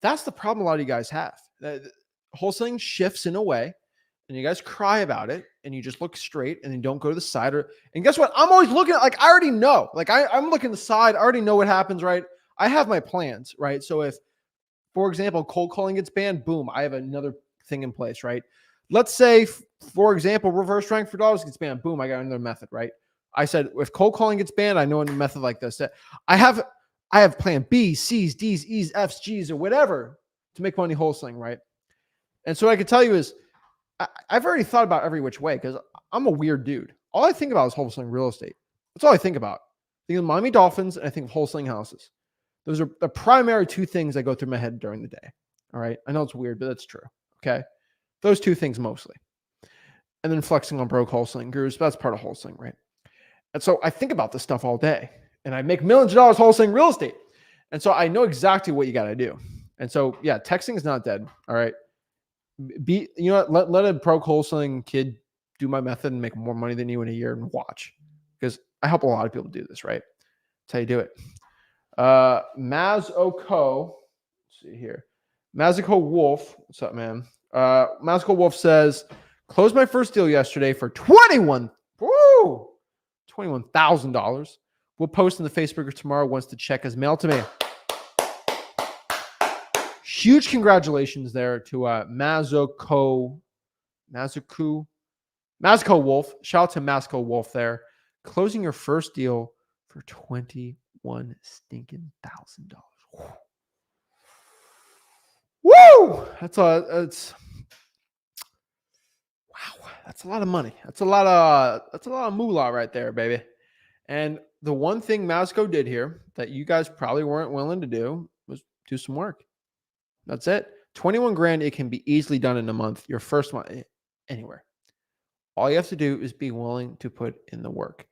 That's the problem a lot of you guys have. Wholesaling shifts in a way, and you guys cry about it, and you just look straight, and then don't go to the side. And guess what? I'm always looking at, like, I already know. Like, I'm looking to the side. I already know what happens, right? I have my plans, right? So if, for example, cold calling gets banned, boom, I have another thing in place, right? Let's say, for example, reverse strength for dollars gets banned. Boom, I got another method, right? I said, if cold calling gets banned, I know a method like this. I have plan B, C's, D's, E's, F's, G's, or whatever to make money wholesaling, right? And so what I can tell you is I've already thought about every which way because I'm a weird dude. All I think about is wholesaling real estate. That's all I think about. I think of Miami Dolphins and I think of wholesaling houses. Those are the primary two things that go through my head during the day. All right. I know it's weird, but that's true. Okay. Those two things mostly. And then flexing on broke wholesaling gurus. That's part of wholesaling, right? And so I think about this stuff all day and I make millions of dollars wholesaling real estate. And so I know exactly what you got to do. And so, yeah, texting is not dead. All right. You know what? Let a broke wholesaling kid do my method and make more money than you in a year and watch. Because I help a lot of people do this, right? That's how you do it. Mazoko, let's see here. Mazoko Wolf, what's up, man? Mazoko Wolf says, closed my first deal yesterday for $21,000. We'll post in the Facebook group tomorrow once the check is mailed to me. Huge congratulations there to Mazoko Wolf. Shout out to Mazoko Wolf there. Closing your first deal for $21,000. Woo! That's wow. That's a lot of money. That's a lot of moolah right there, baby. And the one thing Mazoko did here that you guys probably weren't willing to do was do some work. That's it. 21 grand. It can be easily done in a month. Your first month, anywhere. All you have to do is be willing to put in the work.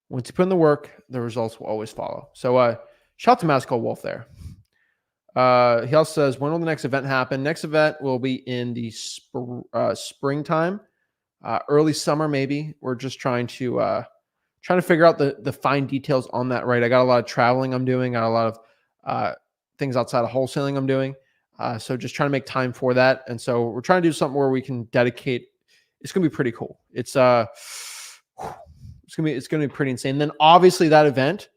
Once you put in the work, the results will always follow. So shout out to Mazoko Wolf there. He also says, when will the next event happen? Next event will be in the springtime, early summer, maybe. We're just trying to figure out the fine details on that, right? I got a lot of traveling I'm doing. Got a lot of things outside of wholesaling I'm doing. So just trying to make time for that. And so we're trying to do something where we can dedicate. It's going to be pretty cool. It's going to be pretty insane. And then obviously that event,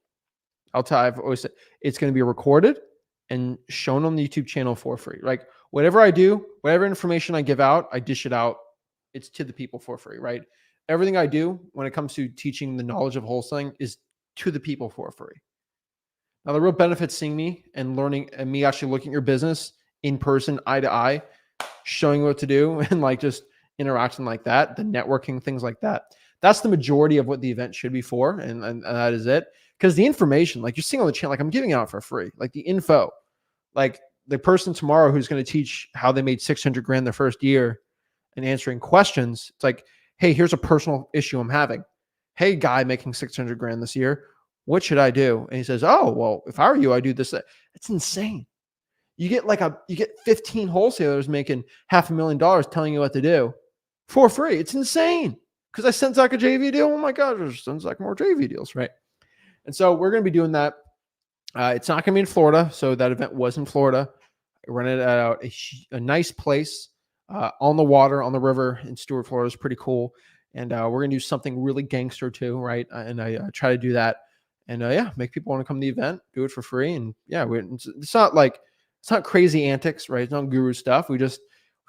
I've always said it's going to be recorded and shown on the YouTube channel for free. Like whatever I do, whatever information I give out, I dish it out. It's to the people for free, right? Everything I do when it comes to teaching the knowledge of wholesaling is to the people for free. Now, the real benefits seeing me and learning and me actually looking at your business in person, eye to eye, showing you what to do and like just interacting like that, the networking, things like that. That's the majority of what the event should be for. And that is it. Because the information, like you're seeing on the channel, like I'm giving it out for free, like the info, like the person tomorrow who's going to teach how they made 600 grand their first year and answering questions. It's like, hey, here's a personal issue I'm having. Hey, guy making 600 grand this year. What should I do? And he says, oh, well, if I were you, I'd do this. It's insane. You get 15 wholesalers making $500,000 telling you what to do for free. It's insane. Because I sent Zach a JV deal. Oh my God, there's send Zach more JV deals, right? And so we're going to be doing that. It's not going to be in Florida. So that event was in Florida. I rented out a nice place on the water, on the river in Stuart, Florida. It's pretty cool. And we're going to do something really gangster too, right? And I try to do that. And make people want to come to the event, do it for free. And yeah, it's not crazy antics, right? It's not guru stuff. We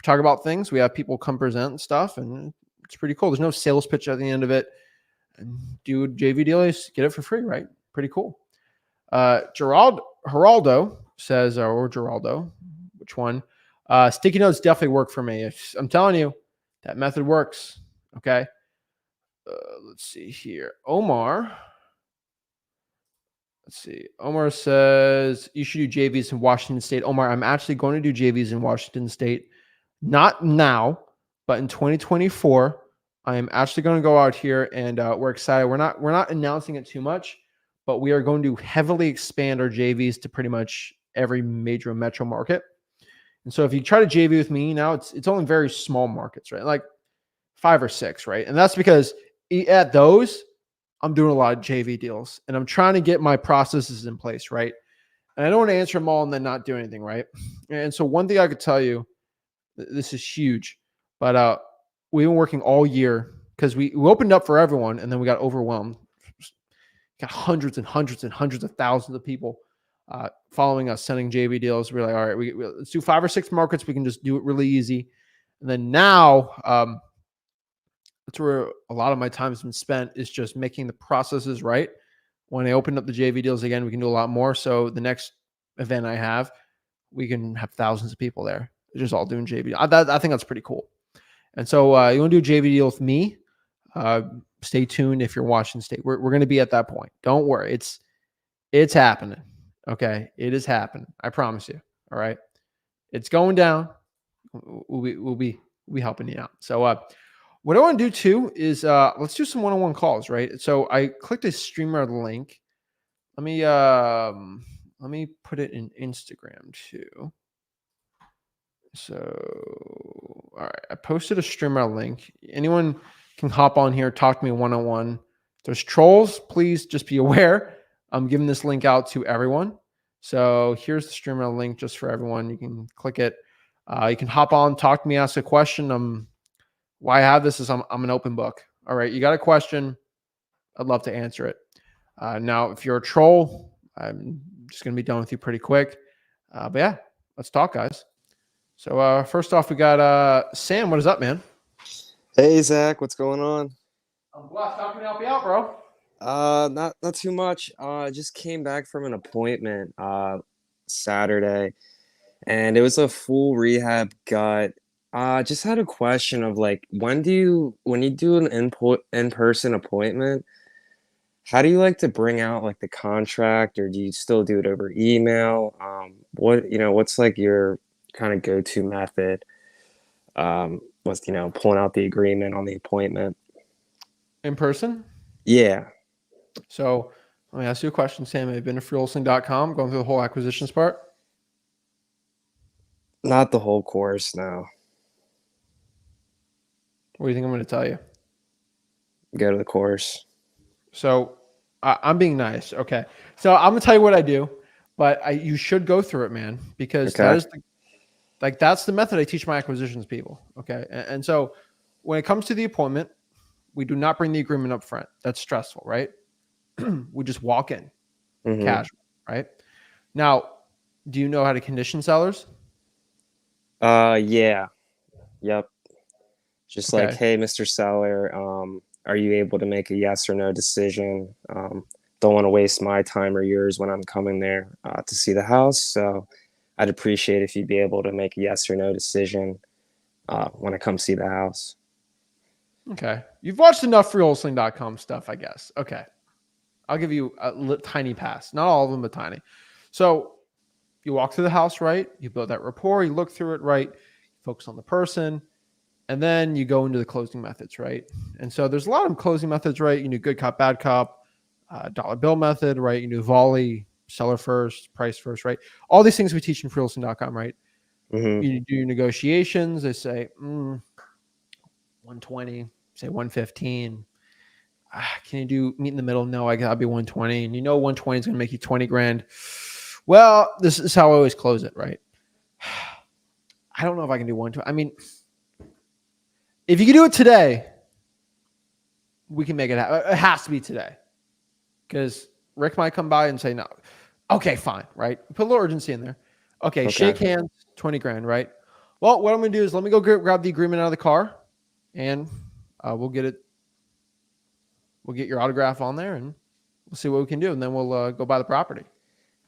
talk about things. We have people come present and stuff, and it's pretty cool. There's no sales pitch at the end of it. and do a JV deal, get it for free, right? Pretty cool. Geraldo says, or Geraldo, which one? Sticky notes definitely work for me. I'm telling you, that method works. Okay. Let's see here. Let's see. Omar says you should do JVs in Washington State. Omar, I'm actually going to do JVs in Washington State. Not now, but in 2024, I am actually going to go out here, and we're excited. We're not announcing it too much, but we are going to heavily expand our JVs to pretty much every major metro market. And so if you try to JV with me now, it's only very small markets, right? Like 5 or 6, right? And that's because at those, I'm doing a lot of JV deals, and I'm trying to get my processes in place, right? And I don't want to answer them all and then not do anything, right? And so one thing I could tell you, this is huge, but we've been working all year because we opened up for everyone, and then we got overwhelmed. Got hundreds and hundreds and hundreds of thousands of people following us, sending JV deals. We're like, all right, let's do 5 or 6 markets. We can just do it really easy. And then now, that's where a lot of my time has been spent, is just making the processes right. When I open up the JV deals again, we can do a lot more. So the next event I have, we can have thousands of people there. They're just all doing JV. I think that's pretty cool. And so you want to do a JV deal with me? Stay tuned if you're watching State. We're going to be at that point. Don't worry. It's happening. Okay. It is happening. I promise you. All right. It's going down. We'll be helping you out. So what I want to do too is let's do some one-on-one calls, right? So I clicked a streamer link. Let me put it in Instagram too. So all right, I posted a streamer link. Anyone can hop on here, talk to me one-on-one. There's trolls, please just be aware. I'm giving this link out to everyone. So here's the streamer link just for everyone. You can click it. You can hop on, talk to me, ask a question. Why I have this is I'm an open book. All right, you got a question, I'd love to answer it. Now, if you're a troll, I'm just going to be done with you pretty quick. But yeah, let's talk, guys. So first off, we got Sam. What is up, man? Hey Zach, what's going on? I'm blessed. How can I help you out, bro? Not too much. I just came back from an appointment Saturday, and it was a full rehab gut. Just had a question of like, when you do an in-person appointment, how do you like to bring out like the contract, or do you still do it over email? What's like your kind of go-to method? Was pulling out the agreement on the appointment? In person? Yeah. So let me ask you a question, Sam. Have you been to Wholesaling.com, going through the whole acquisitions part? Not the whole course, no. What do you think I'm going to tell you? Go to the course. So I'm being nice. Okay. So I'm going to tell you what I do, but you should go through it, man, because Okay. that's the method I teach my acquisitions people. Okay. And so when it comes to the appointment, we do not bring the agreement up front. That's stressful, right? We just walk in Mm-hmm. casual, right? Now, do you know how to condition sellers? Yeah. Yep. Just like, Okay. hey, Mr. Seller, are you able to make a yes or no decision? Don't want to waste my time or yours when I'm coming there to see the house. So I'd appreciate if you'd be able to make a yes or no decision when I come see the house. Okay. You've watched enough Realsling.com stuff, I guess. Okay. I'll give you a tiny pass. Not all of them, but tiny. So you walk through the house, right? You build that rapport. You look through it, right? Focus on the person. And then you go into the closing methods, right? And so there's a lot of closing methods, right? You do good cop, bad cop, dollar bill method, right? You do volley, seller first, price first, right? All these things we teach in freelisting.com, right? Mm-hmm. You do negotiations. They say 120, say 115. Can you do meet in the middle? No, I gotta be 120. And 120 is gonna make you 20 grand. Well, this is how I always close it, right? I don't know if I can do 120. I mean, if you can do it today, we can make it happen. It has to be today. Because Rick might come by and say no. Okay, fine, right? Put a little urgency in there. Okay, Okay. shake hands, 20 grand, right? Well, what I'm going to do is let me go grab the agreement out of the car, and we'll get it We'll get your autograph on there, and we'll see what we can do, and then we'll go buy the property.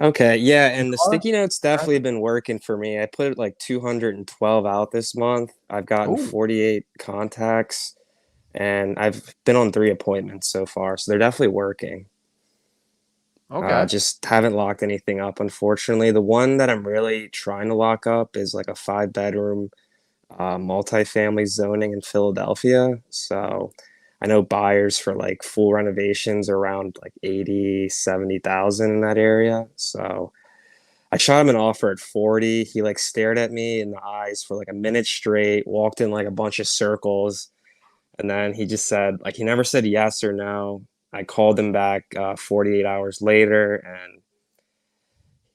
Okay, yeah, You and the are? sticky notes Right. definitely been working for me. I put like 212 out this month. I've gotten Oh, 48 contacts, and I've been on 3 appointments so far, so they're definitely working. okay. Just haven't locked anything up, unfortunately. The one that I'm really trying to lock up is like a 5-bedroom multifamily zoning in Philadelphia. So I know buyers for like full renovations are around like 80, 70,000 in that area. So I shot him an offer at 40. He like stared at me in the eyes for like a minute straight, walked in like a bunch of circles, and then he just said, like, he never said yes or no. I called him back 48 hours later, and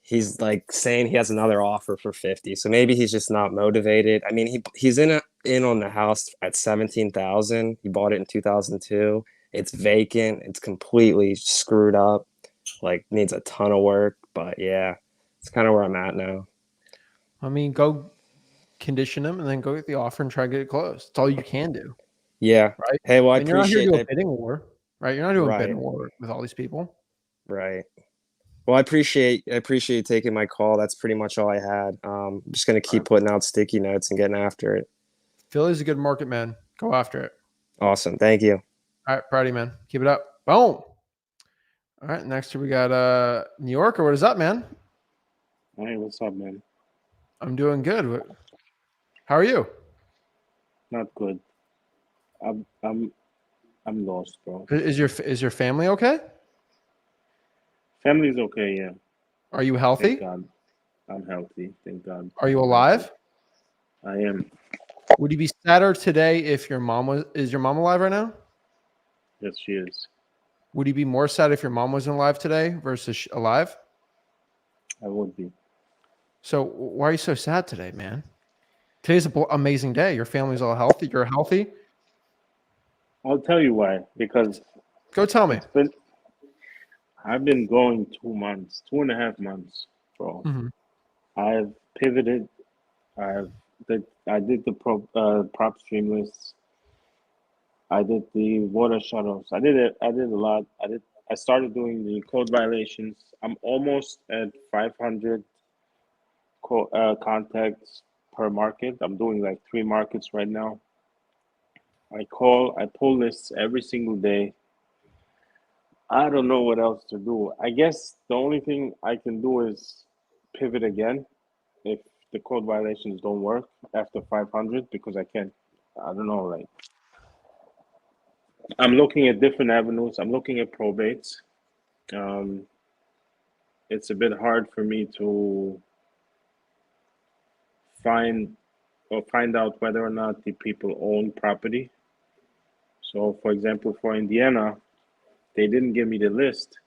he's like saying he has another offer for 50. So maybe he's just not motivated. I mean, he's in on the house at 17,000. He bought it in 2002. It's vacant. It's completely screwed up. Like, needs a ton of work, but yeah, it's kind of where I'm at now. I mean, go condition them and then go get the offer and try to get it closed. That's all you can do, Yeah. right? Hey, well, I And you're not here to appreciate do a it. bidding war, right? You're not doing a bidding Right. war with all these people. Right. Well, I appreciate you taking my call. That's pretty much all I had. I'm just gonna All keep right. putting out sticky notes and getting after it. Philly's a good market, man. Go after it. Awesome. Thank you. All right, proud of you, man. Keep it up. Boom. All right, next we got New York, or what is up, man? Hey, what's up, man? I'm doing good. How are you? Not good. I'm I'm I'm lost, bro. Is your family okay? Family's okay, yeah. Are you Thank healthy? God. I'm healthy. Thank God. Are you I'm healthy. alive? I am. Would you be sadder today if your mom alive right now? Yes, she is. Would you be more sad if your mom wasn't alive today versus alive? I would be. So why are you so sad today, man? Today's an amazing day. Your family's all healthy. You're healthy. I'll tell you why. Because Go tell me. it's been I've been going 2 months, 2.5 months, bro. Hmm. I've pivoted. I did the prop stream lists. I did the water shutoffs. I did it. I did a lot. I started doing the code violations. I'm almost at 500 contacts per market. I'm doing like 3 markets right now. I pull lists every single day. I don't know what else to do. I guess the only thing I can do is pivot again if the code violations don't work after 500 because I can't. I don't know. Like I'm looking at different avenues. I'm looking at probates. Um, it's a bit hard for me to find find out whether or not the people own property. So, for example, for Indiana, they didn't give me the list,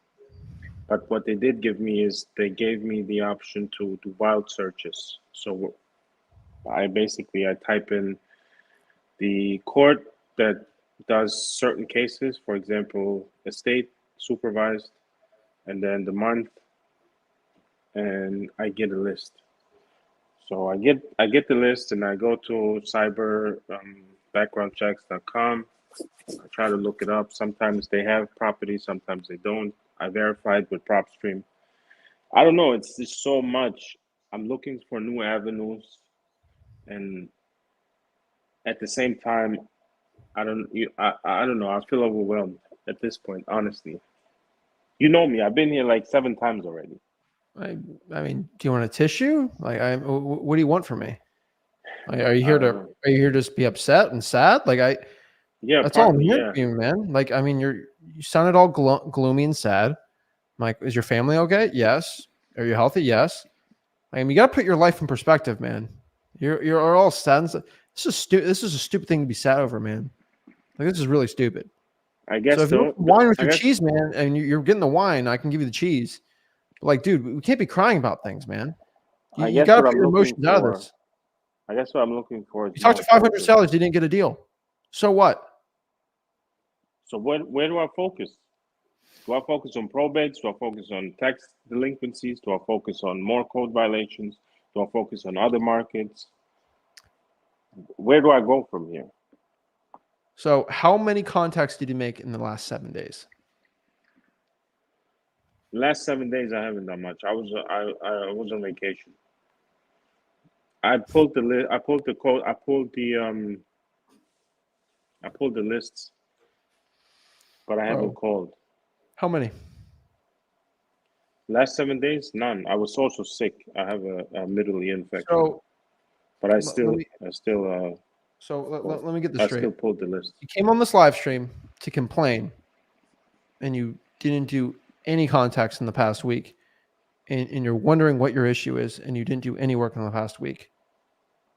but what they did give me is they gave me the option to do wild searches. So I type in the court that does certain cases, for example, estate supervised, and then the month, and I get a list. So I get the list and I go to cyber backgroundchecks.com. I try to look it up. Sometimes they have property, sometimes they don't. I verified with PropStream. I don't know. It's just so much. I'm looking for new avenues, and at the same time, I don't know. I feel overwhelmed at this point. Honestly, you know me. I've been here like 7 times already. I, I mean, do you want a tissue? What do you want from me? Like, are you I here don't to know. are you here to just be upset and sad? Yeah, That's all I'm partly. hearing Yeah, from you, man. Like, I mean, you sounded all gloomy and sad. I'm like, is your family okay? Yes. Are you healthy? Yes. I mean, you got to put your life in perspective, man. You're all sad. This is stupid. This is a stupid thing to be sad over, man. Like, this is really stupid. I So guess if you want though. some wine with I your guess cheese, man, and you're getting the wine, I can give you the cheese. But like, dude, we can't be crying about things, man. You, I you guess got to what put I'm your looking emotions out of for. this. I guess what I'm looking for is You talked more to 500 focus. sellers, you didn't get a deal. So what? So where do I focus? Do I focus on probates? Do I focus on tax delinquencies? Do I focus on more code violations? Do I focus on other markets? Where do I go from here? So how many contacts did you make in the last 7 days? Last 7 days, I haven't done much. I was on vacation. I pulled the list. I pulled the code. I pulled the lists, but I haven't Bro, called. how many? Last 7 days, none. I was also sick. I have a middle ear infection, So but I let still, me I still, let me get this I straight. still pulled the list. You came on this live stream to complain, and you didn't do any contacts in the past week, and you're wondering what your issue is, and you didn't do any work in the past week.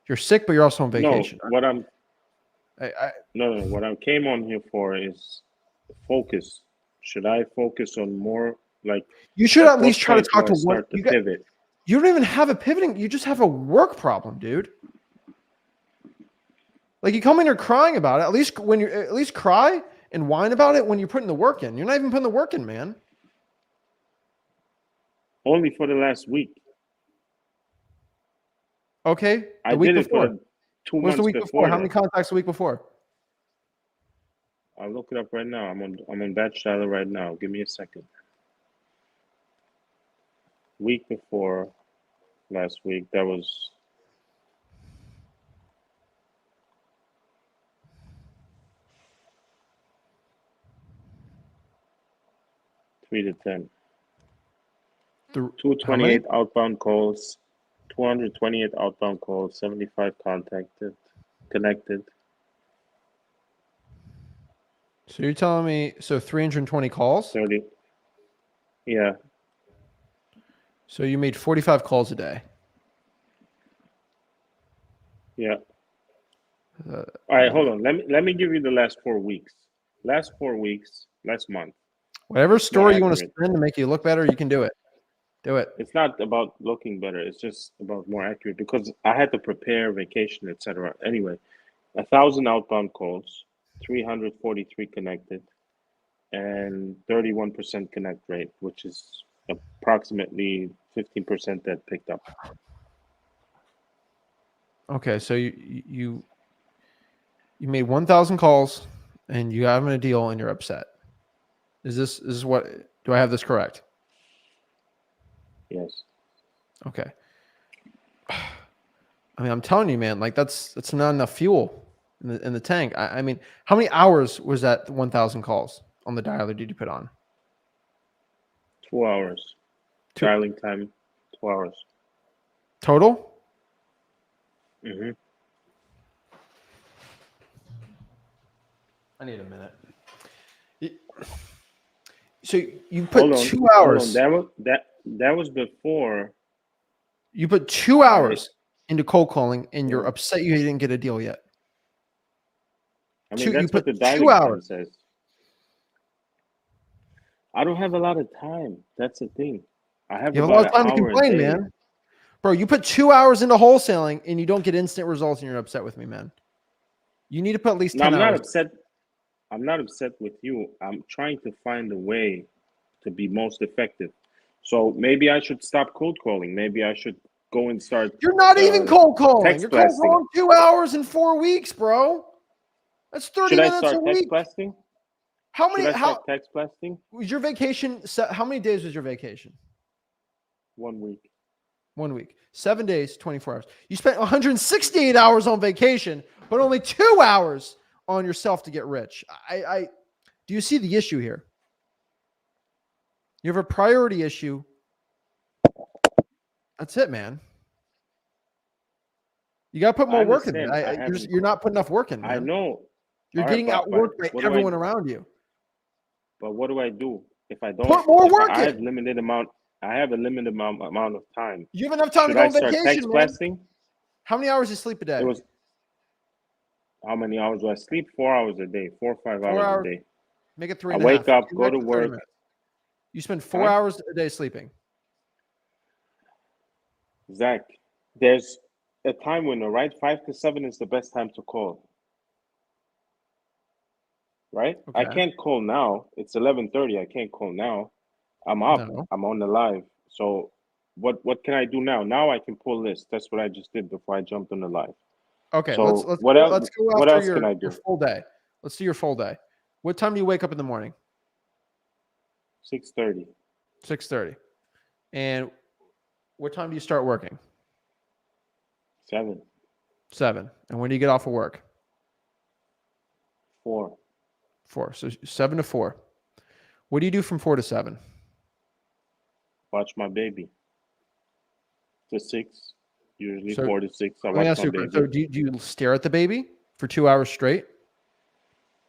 You're sick, but you're also on No, vacation. what I'm I, no, what I came on here for is focus. Should I focus on more like you should at at least what try to point talk do to I one. start to pivot? You don't even have a pivoting. You just have a work problem, dude. Like you come in here crying about it. At least cry and whine about it when you're putting the work in. You're not even putting the work in, man. Only for the last week. Okay, I the week did it for before. the 2 What's the months week before? before How many that. contacts the week before? I'll look it up right now. I'm on batch dialer right now. Give me a second. Week before last week, that was 3 to 10. How many? 228 outbound calls, 228 outbound calls, 75 connected. So you're telling me 320 calls? 30. Yeah. So you made 45 calls a day. Yeah. Uh, All right, hold on. Let me give you the last 4 weeks. Last 4 weeks, last month. Whatever It's more story you want to accurate. spin to make you look better, you can do it. Do it. It's not about looking better. It's just about more accurate because I had to prepare vacation, etc. Anyway, 1,000 outbound calls, 343 connected, and 31% connect rate, which is approximately 15% that picked up. Okay, so you made 1,000 calls and you have a deal and you're upset. Is what, do I have this correct? Yes. Okay. I mean, I'm telling you, man, like that's not enough fuel in the tank. I mean, how many hours was that 1,000 calls on the dialer did you put on? 2 hours. Two Dialing time, 2 hours. total? Mm-hmm. I need a minute. So you put 2 hours. Hold on. That was before You put 2 hours into cold calling, and you're yeah. upset you didn't get a deal yet. I mean, You that's what put the 2 dialing time hours. says. I don't have a lot of time. That's the thing. I have You have a lot about of an time to hour a complain, day. man. Bro, you put 2 hours into wholesaling, and you don't get instant results, and you're upset with me, man. You need to put at least No, 10 I'm not hours. upset. I'm not upset with you. I'm trying to find a way to be most effective. So maybe I should stop cold calling. Maybe I should go and start You're not even cold calling. text You're cold blasting. calling 2 hours in 4 weeks, bro. That's 30 Should I minutes a start text week. blasting? How Should many? I start How text blasting? was your vacation? How many days was your vacation? 1 week. 1 week. 7 days, 24 hours. You spent 168 hours on vacation, but only 2 hours on yourself to get rich. Do you see the issue here? You have a priority issue. That's it, man. You got to put I more work in understand. it. You're not putting enough work in, I man. know. You're All right, getting outworked by what do everyone around you. But what do I do if I don't? Put more If work I have in. limited amount, I have a limited amount of time. You have enough time to Should go I on start vacation, text man. blasting? How many hours you sleep a It day? was how many hours do I sleep? 4 hours a day, 4 or 5 4 hours a hours. day. Make it 3 I and a half. wake up, Get go back to to 30 work. minutes. You spend 4 Huh? hours a day sleeping. Zach, there's a time window, right? 5 to 7 is the best time to call, right? I Okay. can't call now. It's 11:30. I can't call now. I'm up. No. I'm on the live. So what can I do now? Now I can pull lists. That's what I just did before I jumped on the live. Okay. So Let's go what after else can your I do? full day. Let's do your full day. What time do you wake up in the morning? 6:30. 6:30. And what time do you start working? 7. 7. And when do you get off of work? 4. 4. So 7 to 4. What do you do from 4 to 7? Watch my baby. To 6. Usually So 4 to 6. I let me watch ask my you a question. So baby. do you stare at the baby for 2 hours straight?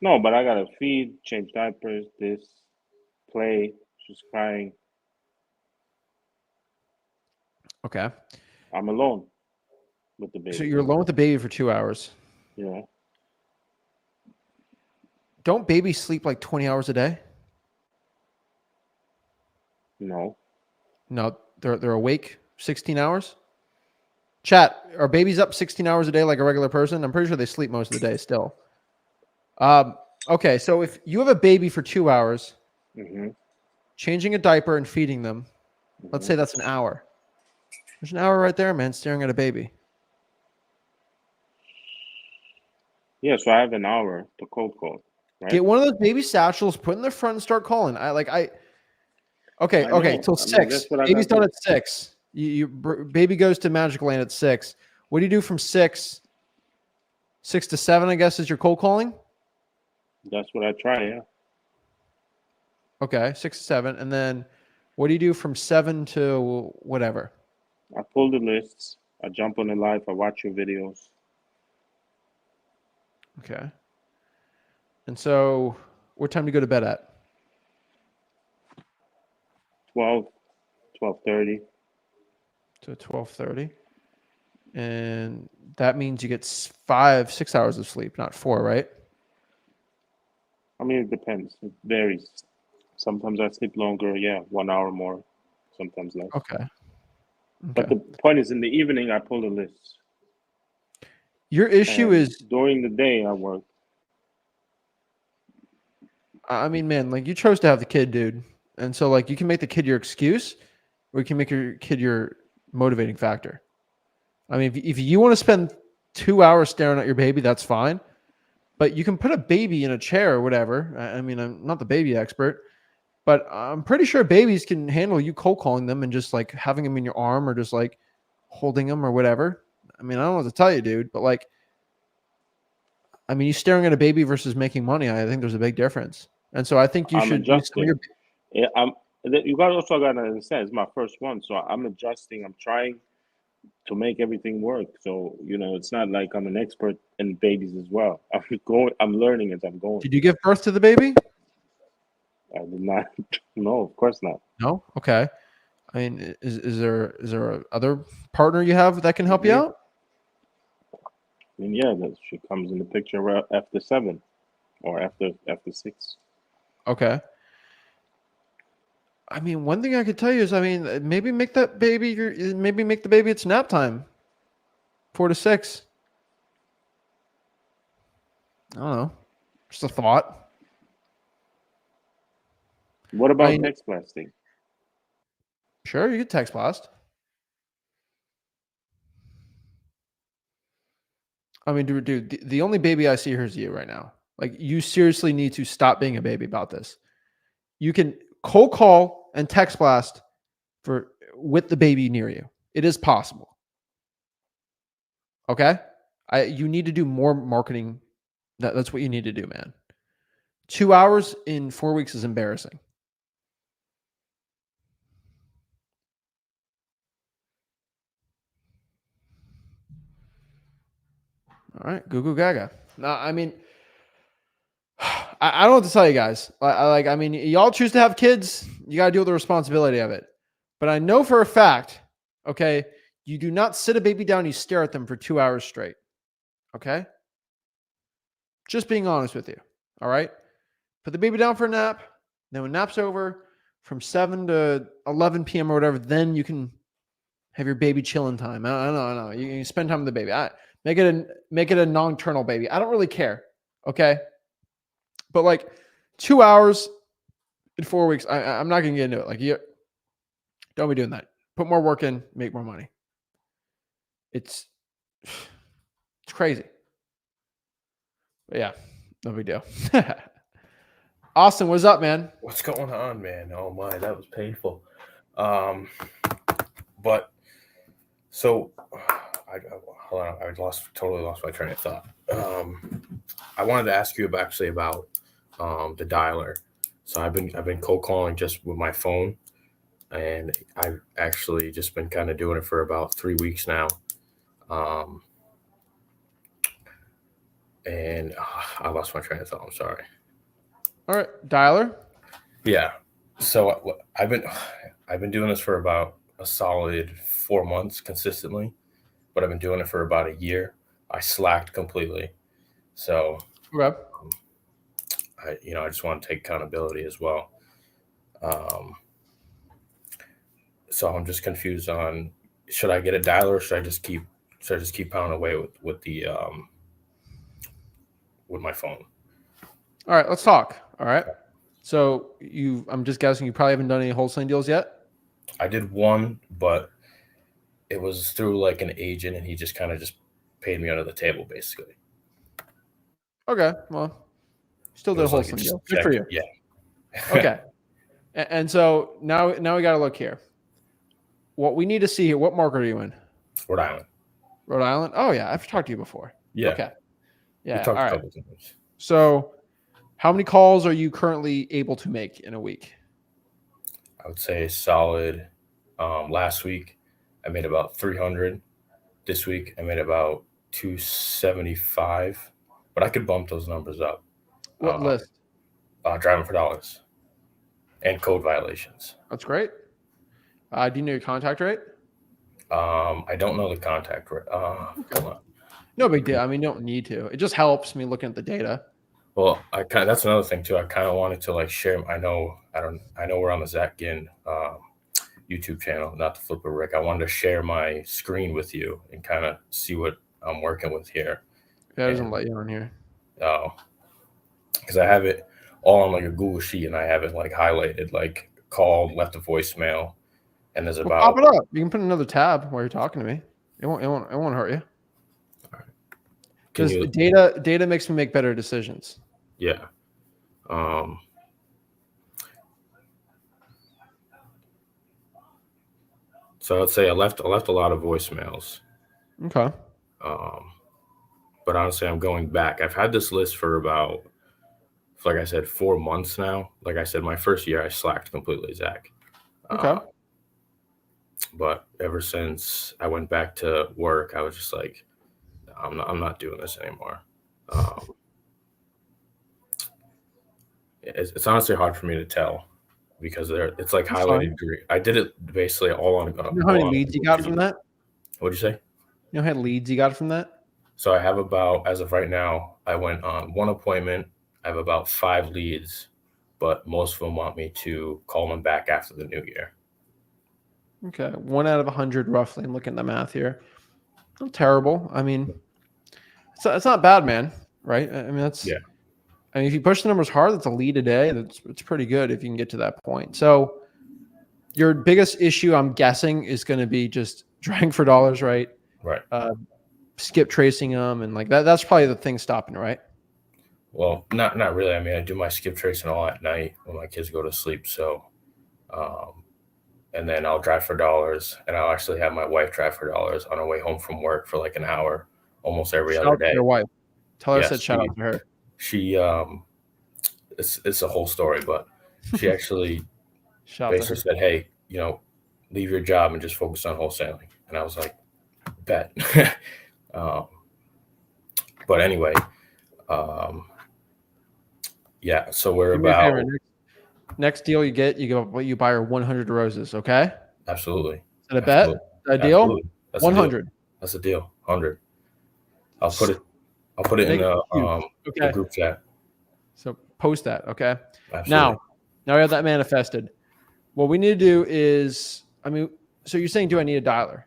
No, but I gotta feed, change diapers, this, play. She's crying. Okay. I'm alone with the So baby. you're alone with the baby for 2 hours. Yeah. Don't babies sleep like 20 hours a day? No. No, they're awake 16 hours. Chat, are babies up 16 hours a day like a regular person? I'm pretty sure they sleep most of the day still. Okay, so if you have a baby for 2 hours, Mm-hmm. changing a diaper and feeding them, let's say that's an hour. There's an hour right there, man, staring at a baby. Yeah, so I have an hour to cold call, right? Get one of those baby satchels, put in the front, and start calling. Okay, I okay, know. till I mean, 6. that's what I Baby's got done to. at 6. Baby goes to Magic Land at 6. What do you do from 6? 6 to 7, I guess, is your cold calling. That's what I try. Yeah. Okay, 6 to 7, and then what do you do from 7 to whatever? I pull the lists. I jump on the live. I watch your videos. Okay, and so what time do you go to bed at? 12, 12:30. To 12:30, and that means you get 5, 6 hours of sleep, not 4, right? I mean, it depends. It varies. Sometimes I sleep longer. Yeah, 1 hour more. Sometimes less. Okay. But Okay. the point is, in the evening, I pull the lists. Your issue And is, during the day, I work. I mean, man, like you chose to have the kid, dude, and so like you can make the kid your excuse, or you can make your kid your motivating factor. I mean, if you want to spend 2 hours staring at your baby, that's fine. But you can put a baby in a chair or whatever. I mean, I'm not the baby expert, but I'm pretty sure babies can handle you cold calling them and just like having them in your arm or just like holding them or whatever. I mean, I don't know what to tell you, dude, but like, I mean, you staring at a baby versus making money, I think there's a big difference. And so I think you I'm should use some of adjusting. your. Yeah, you got also got to understand. It's my first one, so I'm adjusting. I'm trying to make everything work. So it's not like I'm an expert in babies as well. I'm going. I'm learning as I'm going. Did you give birth to the baby? I did not. No, of course not. No. Okay. I mean, is there a other partner you have that can help you Hmm. out? And yeah, that she comes in the picture after 7 or after 6. Okay. I mean, one thing I could tell you is, I mean, maybe make that baby maybe make the baby it's nap time, 4 to 6. I don't know. Just a thought. What I about mean, text blasting? sure, you could text blast. I mean, dude, the only baby I see here is you right now. Like, you seriously need to stop being a baby about this. You can cold call and text blast with the baby near you. It is possible. Okay? You need to do more marketing. That's what you need to do, man. 2 hours in 4 weeks is embarrassing. All right, Goo Goo Gaga. No, I mean, I don't know what to tell you guys. I mean, y'all choose to have kids, you got to deal with the responsibility of it. But I know for a fact, okay, you do not sit a baby down, you stare at them for 2 hours straight. Okay? Just being honest with you. All right? Put the baby down for a nap. Then when nap's over, from 7 to 11 p.m. or whatever, then you can have your baby chilling time. I know. You can spend time with the baby. Make it a nocturnal baby. I don't really care. Okay? But like 2 hours in 4 weeks, I'm not gonna get into it. Like, you don't be doing that. Put more work in, make more money. It's crazy. But yeah. No big deal. Austin, what's up, man? What's going on, man? Oh my, that was painful. But so hold on, totally lost my train of thought. I wanted to ask you about the dialer. So I've been cold calling just with my phone, and I've actually just been kind of doing it for about 3 weeks now. And I lost my train of thought. I'm sorry. All right, dialer. Yeah. So I've been doing this for about a solid 4 months consistently, but I've been doing it for about a year. I slacked completely. So Okay. I just want to take accountability as well. So I'm just confused on, should I get a dialer or should I just keep pounding away with my phone? All right, let's talk. All right. So I'm just guessing you probably haven't done any wholesaling deals yet? I did one, but it was through like an agent, and he just kind of just paid me under the table, basically. Okay, well, still did a wholesaling deal. Good for you. Yeah. Okay. And so now we got to look here. What we need to see here, what market are you in? Rhode Island. Rhode Island? Oh, yeah. I've talked to you before. Yeah. Okay. Yeah. We talked all a right. couple times. So how many calls are you currently able to make in a week? I would say solid. Last week, I made about 300. This week, I made about 275. But I could bump those numbers up. What list? Driving for dollars and code violations. That's great. Do you know your contact rate? I don't know the contact rate. Come on. No big deal. I mean, you don't need to. It just helps me looking at the data. Well, that's another thing too. I kind of wanted to like share. I know we're on the Zach Ginn YouTube channel, not the Flipper Rick. I wanted to share my screen with you and kind of see what I'm working with here. Yeah, it doesn't let you on here. Oh, because I have it all on like a Google sheet, and I have it like highlighted, like called, left a voicemail, and there's about. Pop it up. You can put another tab while you're talking to me. It won't hurt you. Because data makes me make better decisions. Yeah. So I'd say I left a lot of voicemails. Okay. But honestly, I'm going back. I've had this list for about, like I said, 4 months now. Like I said, my first year I slacked completely, Zach. Okay. But ever since I went back to work, I was just like, I'm not doing this anymore. It's honestly hard for me to tell because it's like highlighted green. I did it basically all on. You know how many leads you got from that? What'd you say? You know how many leads you got from that? So I have about, as of right now, I went on one appointment. I have about 5 leads, but most of them want me to call them back after the new year. Okay. 1 out of 100 roughly. I'm looking at the math here. Not terrible. I mean, it's not bad, man. Right? I mean, yeah. I mean, if you push the numbers hard, that's a lead a day. It's pretty good if you can get to that point. So your biggest issue, I'm guessing, is going to be just driving for dollars, right? Right. Skip tracing them and like that. That's probably the thing stopping, right? Well, not really. I mean, I do my skip tracing all at night when my kids go to sleep. So, and then I'll drive for dollars, and I'll actually have my wife drive for dollars on her way home from work for like an hour, almost every other day. Your wife. Tell her I said shout out to her. She it's a whole story, but she actually basically said, "Hey, leave your job and just focus on wholesaling." And I was like, "Bet." But anyway, yeah. So we're about next deal you get, you buy her 100 roses. Okay. Absolutely. Is that a bet? A deal? That's 100. That's a deal. 100. I'll put it in the group chat. So post that, okay? Absolutely. Now we have that manifested. What we need to do is, I mean, so you're saying, do I need a dialer?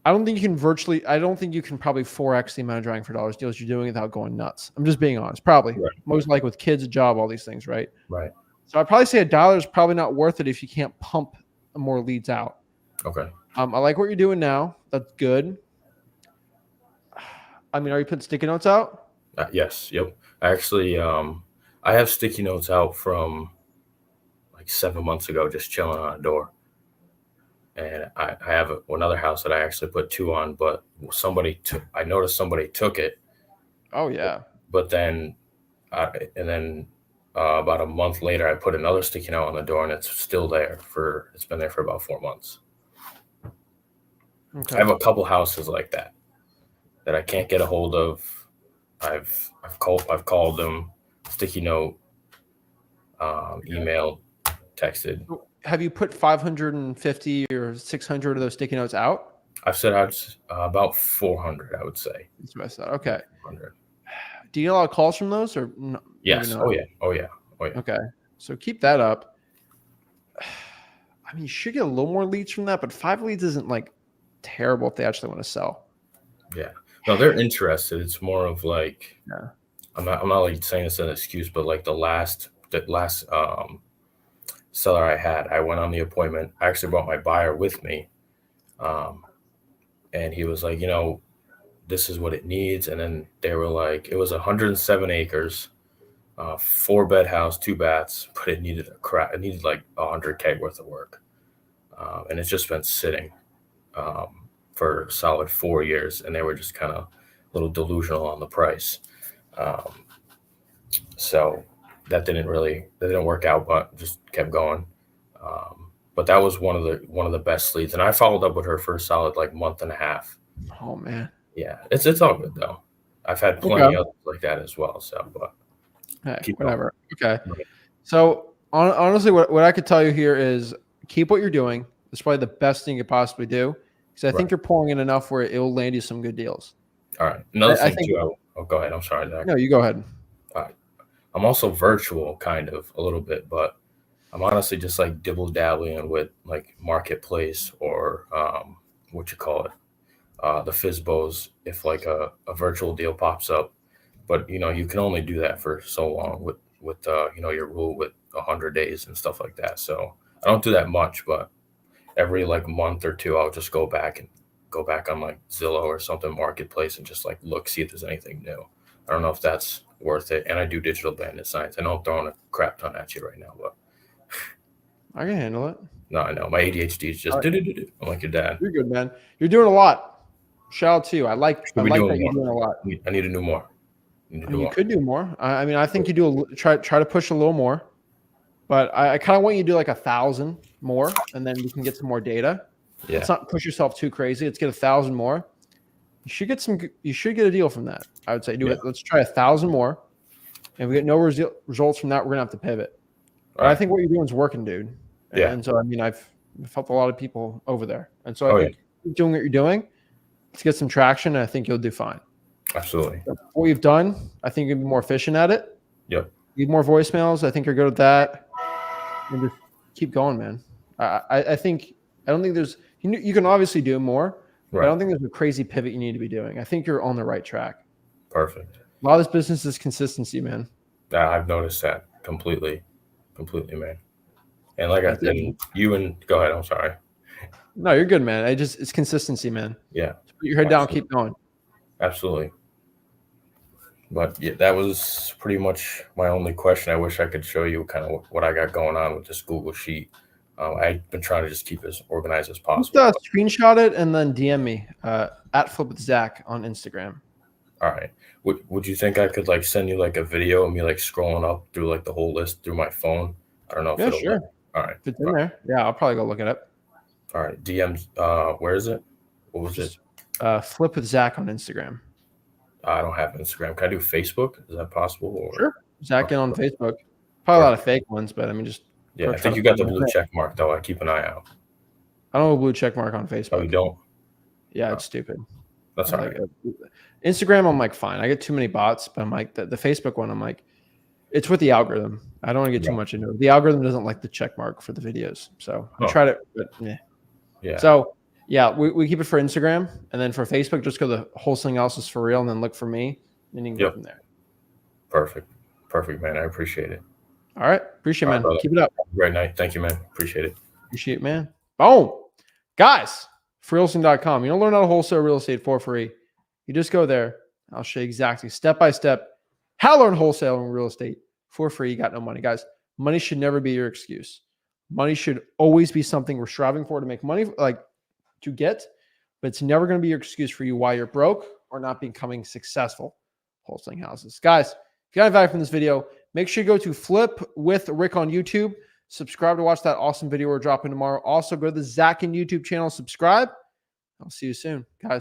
I don't think you can probably 4x the amount of driving for dollars deals you're doing without going nuts. I'm just being honest. Probably. Right. Most likely with kids, a job, all these things, right? Right. So I'd probably say a dialer is probably not worth it if you can't pump more leads out. Okay. I like what you're doing now. That's good. I mean, are you putting sticky notes out? Yes. Yep. Actually, I have sticky notes out from like 7 months ago, just chilling on a door. And I have another house that I actually put two on, but I noticed somebody took it, Oh yeah. but then, and then about a month later, I put another sticky note on the door, and it's still there it's been there for about 4 months. Okay. I have a couple houses like that I can't get a hold of. I've called them, sticky note, emailed, texted. Have you put 550 or 600 of those sticky notes out? I've said about 400, I would say. That's what I said. Okay. 400. Do you get a lot of calls from those or no, Yes. maybe Oh not? yeah. Oh yeah. Oh yeah. Okay. So keep that up. I mean, you should get a little more leads from that, but 5 leads isn't like terrible if they actually want to sell. Yeah. No, they're interested. It's more of like, Yeah. I'm not like saying this as an excuse, but like the last seller I had, I went on the appointment. I actually brought my buyer with me. And he was like, this is what it needs. And then they were like, it was 107 acres, 4-bed house, 2 baths, but it needed it needed like 100K worth of work. And it's just been sitting for a solid 4 years, and they were just kind of a little delusional on the price. So that didn't work out, but just kept going. But that was one of the best leads, and I followed up with her for a solid like month and a half. Oh man. Yeah, it's all good though. I've had plenty of like that as well. So, but hey, whatever. Going. Okay. So honestly, what I could tell you here is keep what you're doing. It's probably the best thing you could possibly do, because I think you're pouring in enough where it will land you some good deals. All right. Another thing too. Go ahead. I'm sorry, Zach. No, you go ahead. All right. I'm also virtual, kind of a little bit, but I'm honestly just like dibble dabbling with like marketplace or what you call it, the FISBOs, if like a virtual deal pops up. But you can only do that for so long with your rule with 100 days and stuff like that. So I don't do that much, but every like month or two, I'll just go back on like Zillow or something, marketplace, and just like see if there's anything new. I don't know if that's worth it. And I do digital bandit signs. I know I'm throwing a crap ton at you right now, but I can handle it. No, I know my ADHD is just. I'm like your dad. You're good, man. You're doing a lot. Shout out to you. I like that you're doing a lot. I need to do more. You could do more. I mean, I think you do try to push a little more, but I kind of want you to do like 1,000 more, and then we can get some more data. Yeah. Let's not push yourself too crazy. Let's get 1,000 more. You should get a deal from that. I would say do it. Let's try 1,000 more, and if we get no results from that, we're gonna have to pivot. Right. I think what you're doing is working, dude. Yeah. And so I mean, I've helped a lot of people over there, and so I think doing what you're doing, let's get some traction, and I think you'll do fine. Absolutely. So what you've done, I think you'll be more efficient at it. Yep. Need more voicemails. I think you're good at that. And just keep going, man. I don't think there's you can obviously do more, but I don't think there's a crazy pivot you need to be doing. I think you're on the right track. Perfect. A lot of this business is consistency, man. Yeah, I've noticed that completely, man. And like I said, go ahead. I'm sorry. No, you're good, man. It's consistency, man. Yeah. Just put your head down, keep going. Absolutely. But yeah, that was pretty much my only question. I wish I could show you kind of what I got going on with this Google sheet. I've been trying to just keep as organized as possible. Just, screenshot it and then DM me at Flip with Zach on Instagram. All right. Would you think I could like send you like a video of me like scrolling up through like the whole list through my phone? I don't know if it'll sure. work. All right. If it's in there. Yeah, I'll probably go look it up. All right. DMs. Where is it? What was it? Flip with Zach on Instagram. I don't have Instagram. Can I do Facebook? Is that possible? Or? Sure. Zach Ginn on Facebook. Probably a lot of fake ones, but I mean, just. Yeah, I think you got the blue check mark, though. I keep an eye out. I don't have a blue check mark on Facebook. Oh, you don't? Yeah, it's stupid. That's all right. Instagram, I'm like, fine. I get too many bots, but I'm like, the Facebook one, I'm like, it's with the algorithm. I don't want to get too much into it. The algorithm doesn't like the check mark for the videos. So I tried it, but yeah. So yeah, we keep it for Instagram, and then for Facebook, just go to Wholesaling Analysis for Real, and then look for me, and you can go from there. Perfect, man. I appreciate it. All right, appreciate it, man. Brother. Keep it up. Great night. Thank you, man. Appreciate it. Appreciate it, man. Boom, guys. Freelsing.com. You don't learn how to wholesale real estate for free. You just go there, I'll show you exactly step by step how to learn wholesaling in real estate for free. You got no money. Guys, money should never be your excuse. Money should always be something we're striving for to make money, like to get, but it's never going to be your excuse for you why you're broke or not becoming successful wholesaling houses. Guys, if you got value from this video, make sure you go to Flip with Rick on YouTube. Subscribe to watch that awesome video we're dropping tomorrow. Also, go to the Zach Ginn YouTube channel, subscribe. I'll see you soon, guys.